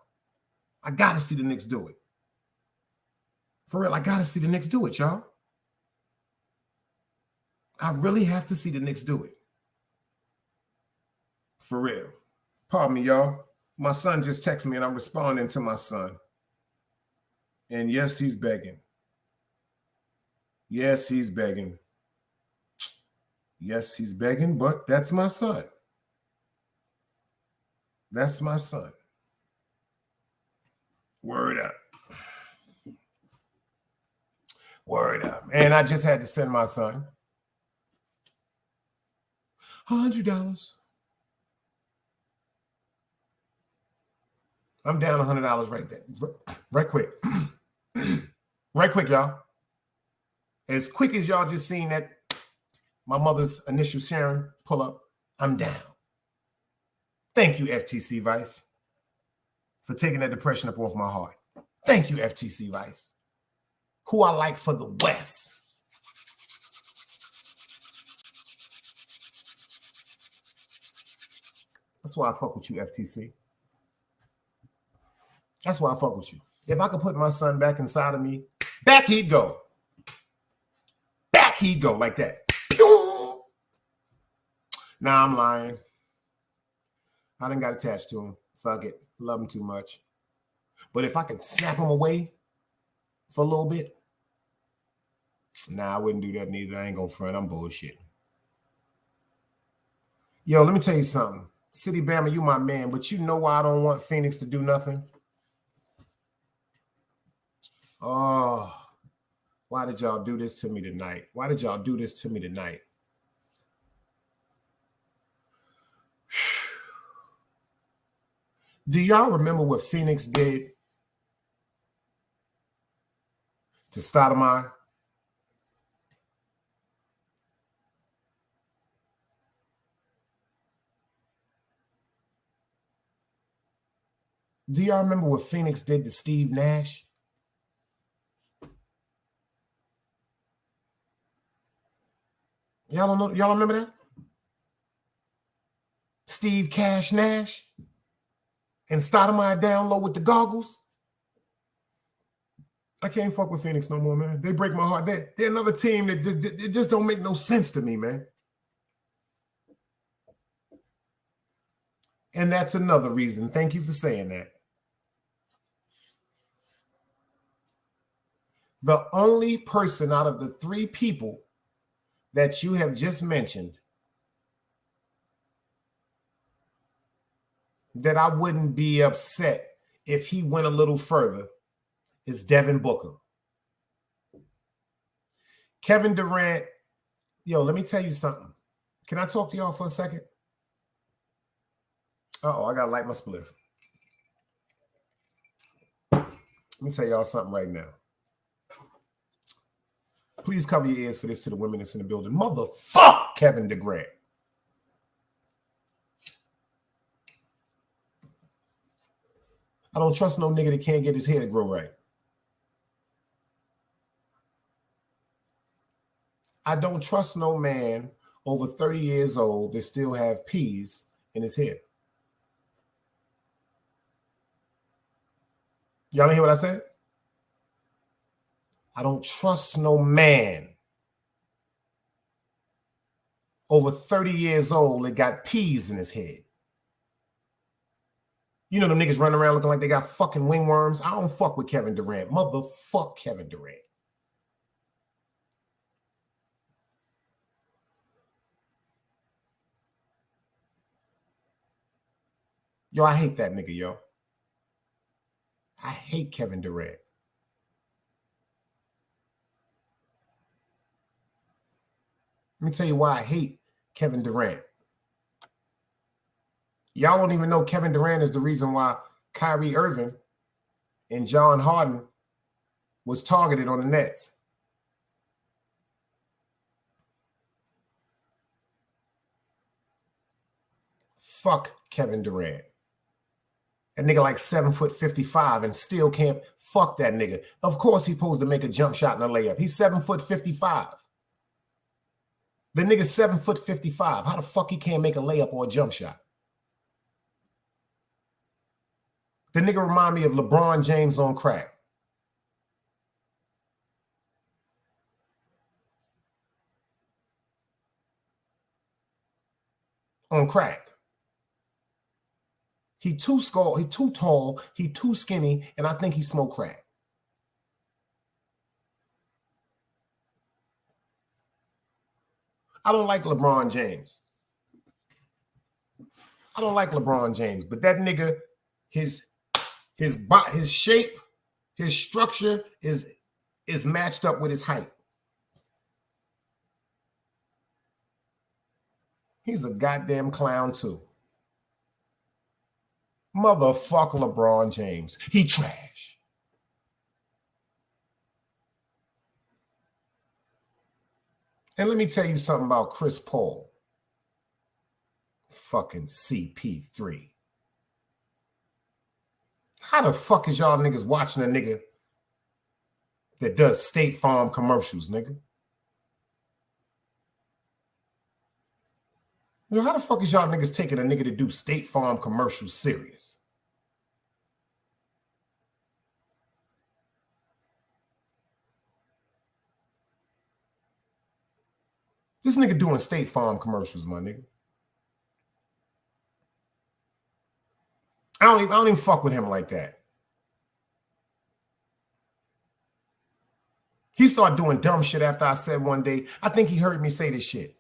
I got to see the Knicks do it. For real, I got to see the Knicks do it, y'all. I really have to see the Knicks do it. For real. Pardon me, y'all. My son just texted me and I'm responding to my son. And yes, he's begging. Yes, he's begging. Yes, he's begging, but that's my son. That's my son. Word up. Word up. And I just had to send my son $100. I'm down $100 right there. Right quick. Right quick, y'all. As quick as y'all just seen that my mother's initial Sharon pull up, I'm down. Thank you, FTC Vice, for taking that depression up off my heart. Thank you, FTC Vice, who I like for the West. That's why I fuck with you, FTC. That's why I fuck with you. If I could put my son back inside of me, back he'd go. Back he'd go like that. Pew! Nah, I'm lying. I done got attached to him. Fuck it. Love him too much. But if I could snap him away for a little bit, nah, I wouldn't do that neither. I ain't gonna front. I'm bullshitting. Yo, let me tell you something. City Bama, you my man, but you know why I don't want Phoenix to do nothing? Oh, why did y'all do this to me tonight? Why did y'all do this to me tonight? Do y'all remember what Phoenix did to Stoudemire? Do y'all remember what Phoenix did to Steve Nash? Y'all don't know? Y'all don't remember that? Steve Cash Nash and Stoudemire down low with the goggles. I can't fuck with Phoenix no more, man. They break my heart. They're another team that just don't make no sense to me, man. And that's another reason. Thank you for saying that. The only person out of the three people that you have just mentioned that I wouldn't be upset if he went a little further is Devin Booker. Kevin Durant, yo, let me tell you something. Can I talk to y'all for a second? Uh-oh, I got to light my spliff. Let me tell y'all something right now. Please cover your ears for this to the women that's in the building. Motherfuck Kevin Durant. I don't trust no nigga that can't get his hair to grow right. I don't trust no man over 30 years old that still have peas in his hair. Y'all hear what I said? I don't trust no man over 30 years old that got peas in his head. You know them niggas running around looking like they got fucking wingworms. I don't fuck with Kevin Durant. Motherfuck Kevin Durant. Yo, I hate that nigga, yo. I hate Kevin Durant. Let me tell you why I hate Kevin Durant. Y'all don't even know Kevin Durant is the reason why Kyrie Irving and John Harden was targeted on the Nets. Fuck Kevin Durant. That nigga like 7'55" and still can't. Fuck that nigga. Of course he's supposed to make a jump shot and a layup. He's 7'55". The nigga's 7'55". How the fuck he can't make a layup or a jump shot? The nigga remind me of LeBron James on crack. On crack. He too tall, he too skinny, and I think he smoked crack. I don't like LeBron James. I don't like LeBron James, but that nigga, his shape, his structure is matched up with his height. He's a goddamn clown too. Motherfuck LeBron James. He trash. And let me tell you something about Chris Paul. Fucking CP3. How the fuck is y'all niggas watching a nigga that does State Farm commercials, nigga? You know, how the fuck is y'all niggas taking a nigga to do State Farm commercials serious? This nigga doing State Farm commercials, my nigga. I don't even fuck with him like that. He started doing dumb shit after I said one day, I think he heard me say this shit.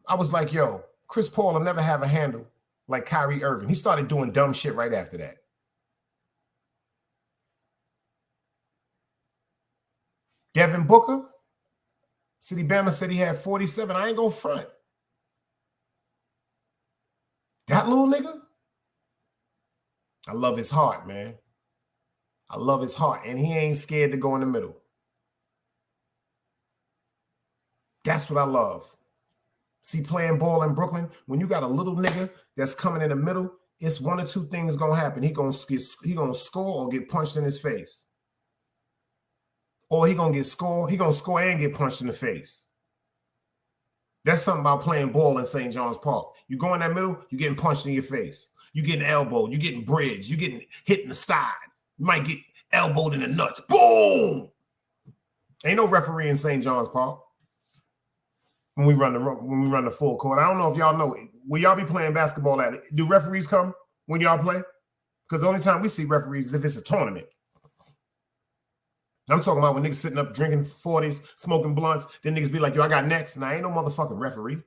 I was like, yo, Chris Paul will never have a handle like Kyrie Irving. He started doing dumb shit right after that. Devin Booker, City Bama said he had 47. I ain't gonna front. That little nigga, I love his heart, man. I love his heart, and he ain't scared to go in the middle. That's what I love. See, playing ball in Brooklyn, when you got a little nigga that's coming in the middle, it's one or two things gonna happen. He gonna score or get punched in his face. or he gonna score and get punched in the face. That's something about playing ball in St. John's Park. You go in that middle, you're getting punched in your face. You're getting elbowed. You're getting bridged. You're getting hit in the side. You might get elbowed in the nuts. Boom! Ain't no referee in St. John's Park when we run the full court. I don't know if y'all know. Will y'all be playing basketball at it? Do referees come when y'all play? Because the only time we see referees is if it's a tournament. I'm talking about when niggas sitting up drinking 40s, smoking blunts, then niggas be like, yo, I got next. And I ain't no motherfucking referee.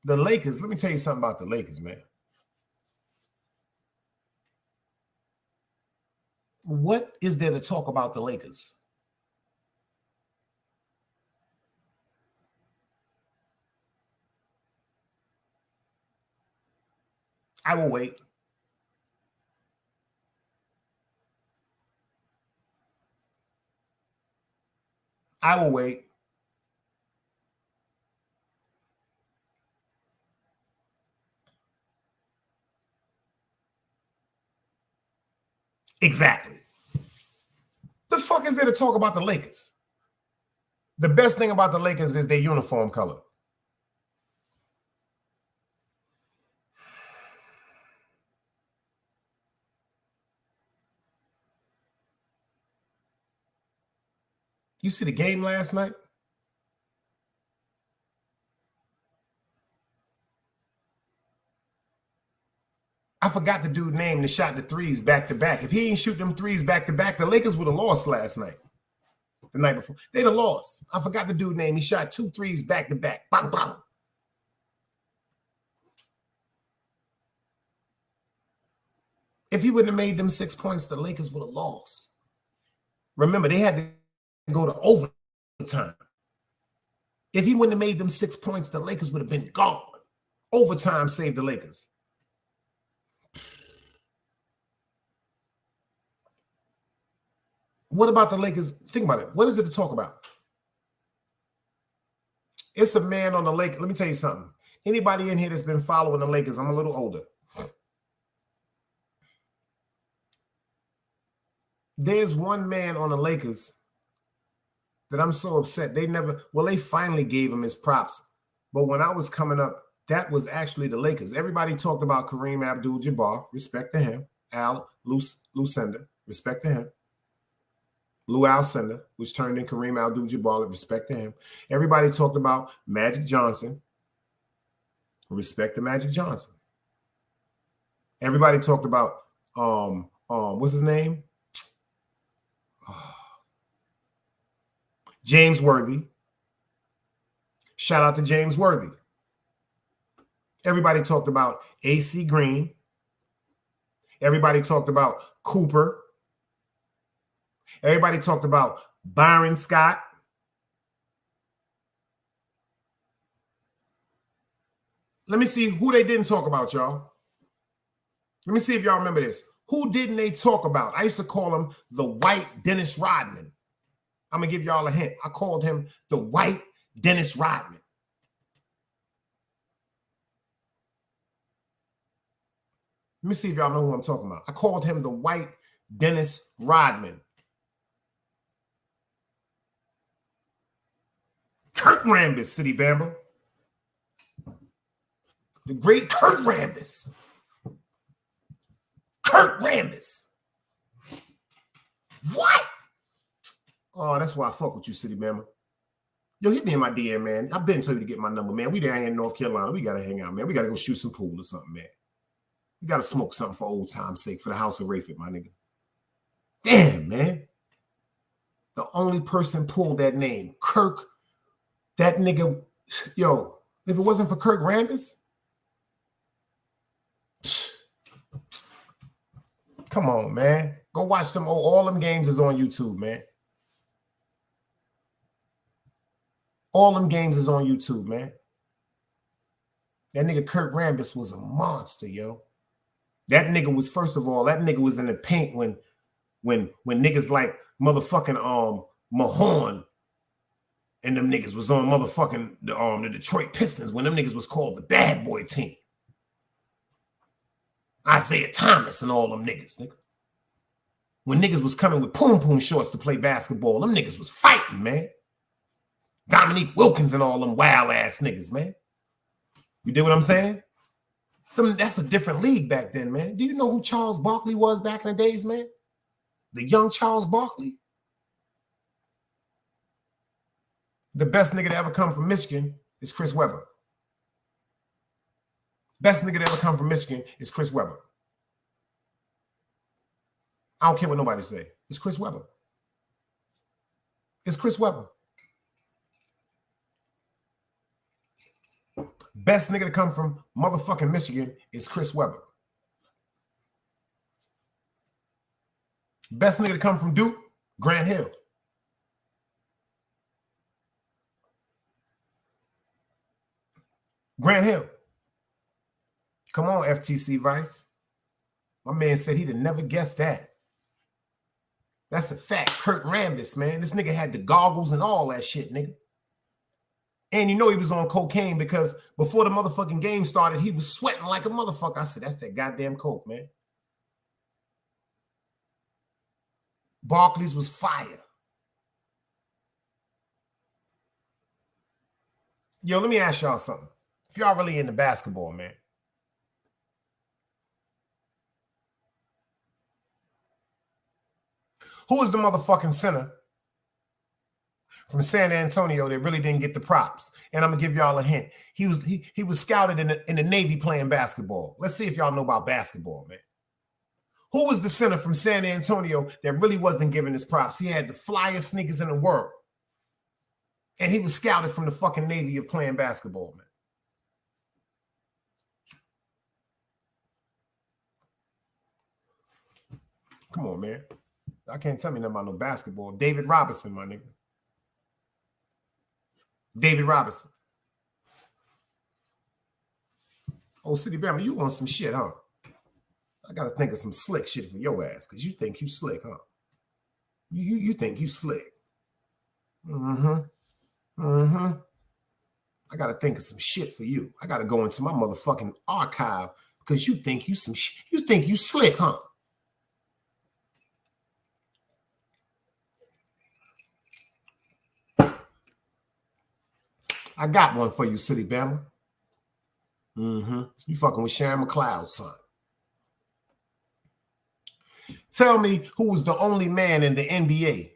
The Lakers, let me tell you something about the Lakers, man. What is there to talk about the Lakers? I will wait. I will wait. Exactly. The fuck is there to talk about the Lakers? The best thing about the Lakers is their uniform color. You see the game last night? I forgot the dude's name that shot the threes back to back. If he ain't shoot them threes back to back, the Lakers would have lost last night. The night before. They'd have lost. I forgot the dude's name. He shot 2 threes back to back. Bang, bang. If he wouldn't have made them 6 points, the Lakers would have lost. Remember, they had to go to overtime. If he wouldn't have made them 6 points, the Lakers would have been gone. Overtime saved the Lakers. What about the Lakers? Think about it. What is it to talk about? It's a man on the lake. Let me tell you something. Anybody in here that's been following the Lakers, I'm a little older. There's one man on the Lakers that I'm so upset. They finally gave him his props. But when I was coming up, that was actually the Lakers. Everybody talked about Kareem Abdul-Jabbar. Respect to him. Al Lucenda. Respect to him. Lou Alcindor, which turned in Kareem Abdul-Jabbar. Respect to him. Everybody talked about Magic Johnson. Respect to Magic Johnson. Everybody talked about what's his name? James Worthy. Shout out to James Worthy. Everybody talked about AC Green. Everybody talked about Cooper. Everybody talked about Byron Scott. Let me see who they didn't talk about, y'all. Let me see if y'all remember this. Who didn't they talk about? I used to call him the white Dennis Rodman. I'm going to give y'all a hint. I called him the white Dennis Rodman. Let me see if y'all know who I'm talking about. I called him the white Dennis Rodman. Kurt Rambis, City Bama. The great Kurt Rambis. Kurt Rambis. What? Oh, that's why I fuck with you, City Bama. Yo, hit me in my DM, man. I've been telling you to get my number, man. We down here in North Carolina. We got to hang out, man. We got to go shoot some pool or something, man. We got to smoke something for old time's sake, for the house of Rayford, my nigga. Damn, man. The only person pulled that name, Kirk. That nigga, yo, if it wasn't for Kirk Rambis, come on, man. Go watch them. All them games is on YouTube, man. All them games is on YouTube, man. That nigga Kirk Rambis was a monster, yo. That nigga was, first of all, that nigga was in the paint when niggas like motherfucking Mahorn and them niggas was on motherfucking the Detroit Pistons, when them niggas was called the bad boy team. Isaiah Thomas and all them niggas, nigga. When niggas was coming with poom shorts to play basketball, them niggas was fighting, man. Dominique Wilkins and all them wild ass niggas, man. You dig what I'm saying? That's a different league back then, man. Do you know who Charles Barkley was back in the days, man? The young Charles Barkley. The best nigga to ever come from Michigan is Chris Webber. Best nigga to ever come from Michigan is Chris Webber. I don't care what nobody say. It's Chris Webber. It's Chris Webber. Best nigga to come from motherfucking Michigan is Chris Webber. Best nigga to come from Duke, Grant Hill. Grant Hill. Come on, FTC Vice. My man said he'd have never guessed that. That's a fact. Kurt Rambis, man. This nigga had the goggles and all that shit, nigga. And you know he was on cocaine because before the motherfucking game started, he was sweating like a motherfucker. I said, that's that goddamn coke, man. Barkley's was fire. Yo, let me ask y'all something. If y'all really into basketball, man. Who is the motherfucking center from San Antonio that really didn't get the props? And I'm gonna give y'all a hint. He was scouted in the Navy playing basketball. Let's see if y'all know about basketball, man. Who was the center from San Antonio that really wasn't given his props? He had the flyest sneakers in the world. And he was scouted from the fucking Navy of playing basketball, man. Come on, man. I can't tell me nothing about no basketball. David Robinson, my nigga. David Robinson. Oh, City Bama, you want some shit, huh? I got to think of some slick shit for your ass because you think you slick, huh? You think you slick. I got to think of some shit for you. I got to go into my motherfucking archive because you think you some shit. You think you slick, huh? I got one for you, City Bama. You fucking with Sharon McLeod, son. Tell me who was the only man in the NBA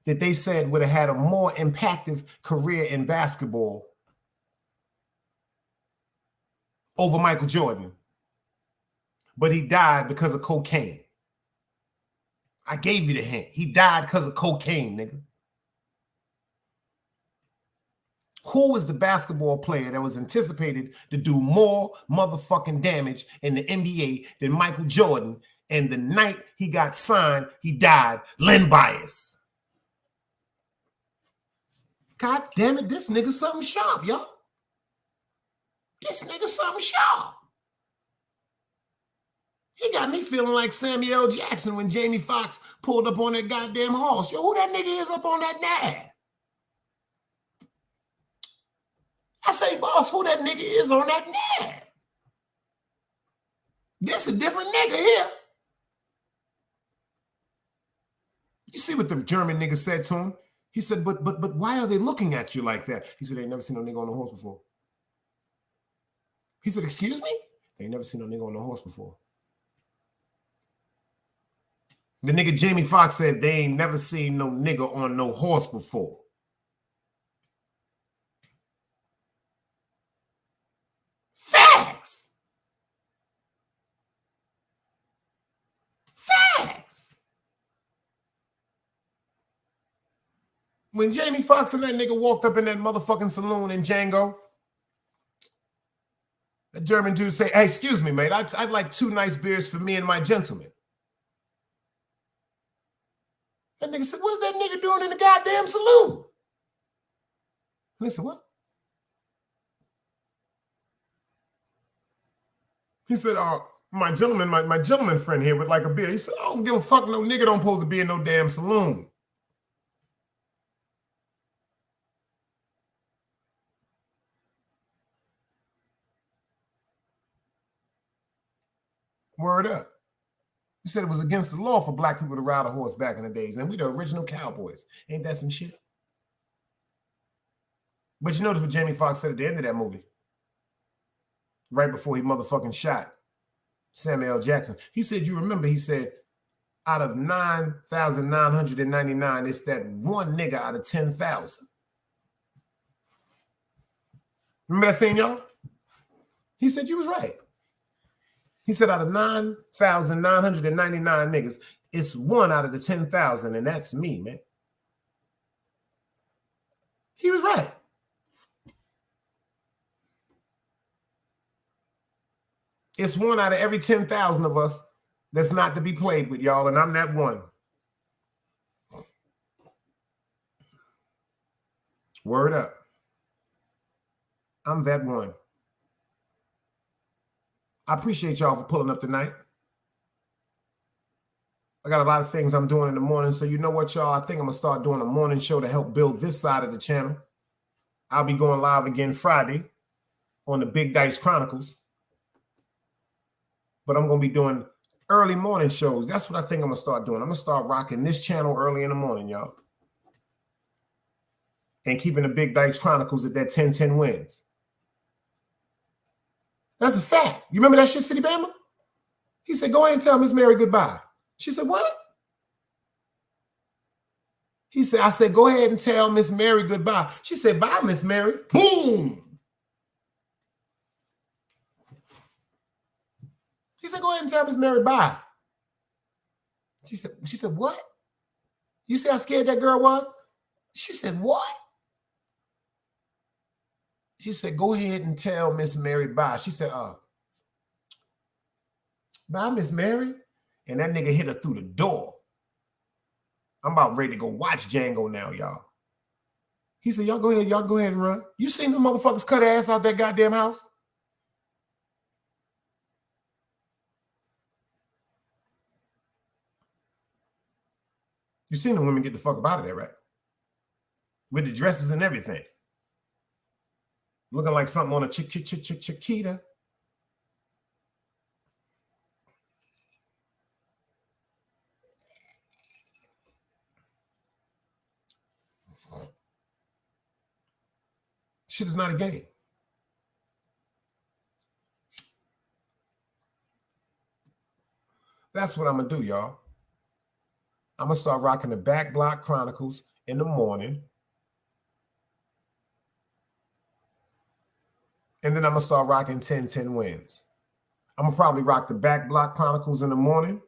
that they said would have had a more impactful career in basketball over Michael Jordan, but he died because of cocaine. I gave you the hint. He died because of cocaine, nigga. Who was the basketball player that was anticipated to do more motherfucking damage in the NBA than Michael Jordan? And the night he got signed, he died. Len Bias. God damn it, this nigga something sharp, y'all. This nigga something sharp. He got me feeling like Samuel L. Jackson when Jamie Foxx pulled up on that goddamn horse. Yo, who that nigga is up on that nab? I say, boss, who that nigga is on that nab? This a different nigga here. You see what the German nigga said to him? He said, but why are they looking at you like that? He said, they ain't never seen no nigga on a horse before. He said, excuse me? They ain't never seen no nigga on a horse before. The nigga Jamie Foxx said, they ain't never seen no nigga on no horse before. Facts. Facts. When Jamie Foxx and that nigga walked up in that motherfucking saloon in Django, the German dude say, hey, excuse me, mate, I'd like 2 nice beers for me and my gentleman. That nigga said, what is that nigga doing in the goddamn saloon? And they said, what? He said, my gentleman friend here would like a beer. He said, I don't give a fuck, no nigga don't supposed to be in no damn saloon. Word up. You said it was against the law for black people to ride a horse back in the days, and we the original cowboys. Ain't that some shit? But you notice what Jamie Foxx said at the end of that movie, right before he motherfucking shot Samuel L. Jackson. He said, you remember, he said, out of 9,999, it's that one nigga out of 10,000. Remember that saying, y'all? He said you was right. He said out of 9,999 niggas, it's one out of the 10,000, and that's me, man. He was right. It's one out of every 10,000 of us that's not to be played with, y'all, and I'm that one. Word up. I'm that one. I appreciate y'all for pulling up tonight. I got a lot of things I'm doing in the morning, so you know what, y'all? I think I'm going to start doing a morning show to help build this side of the channel. I'll be going live again Friday on the Big Dice Chronicles. But I'm going to be doing early morning shows. That's what I think I'm going to start doing. I'm going to start rocking this channel early in the morning, y'all. And keeping the Big Dice Chronicles at that 10-10 wins. That's a fact. You remember that shit, City Bama? He said, go ahead and tell Miss Mary goodbye. She said, what? He said, I said, go ahead and tell Miss Mary goodbye. She said, bye, Miss Mary. Boom. He said, go ahead and tell Miss Mary bye. She said, what? You see how scared that girl was? She said, what? She said, go ahead and tell Miss Mary bye. She said, bye, Miss Mary. And that nigga hit her through the door. I'm about ready to go watch Django now, y'all. He said, y'all go ahead and run. You seen the motherfuckers cut ass out that goddamn house? You seen the women get the fuck up out of there, right? With the dresses and everything. Looking like something on a Chiquita. Shit is not a game. That's what I'm going to do, y'all. I'm going to start rocking the Back Block Chronicles in the morning. And then I'm going to start rocking 10-10 wins. I'm going to probably rock the Back Block Chronicles in the morning.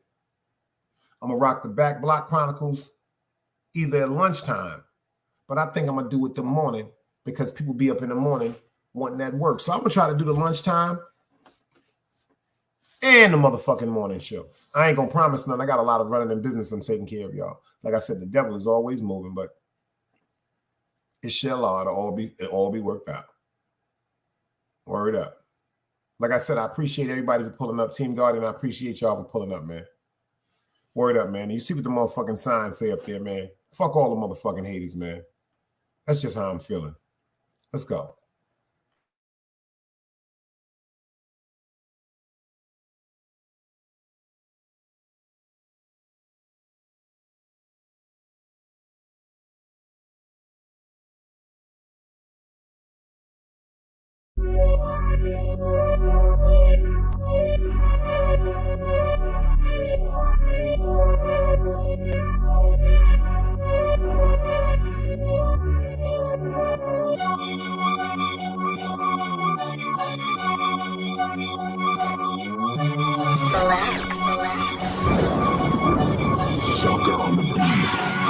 I'm going to rock the Back Block Chronicles either at lunchtime. But I think I'm going to do it the morning because people be up in the morning wanting that work. So I'm going to try to do the lunchtime and the motherfucking morning show. I ain't going to promise none. I got a lot of running in business I'm taking care of, y'all. Like I said, the devil is always moving, but it shall all be worked out. Word up. Like I said, I appreciate everybody for pulling up. Team Guardian, I appreciate y'all for pulling up, man. Word up, man. You see what the motherfucking signs say up there, man. Fuck all the motherfucking haters, man. That's just how I'm feeling. Let's go. Sucker on the beat.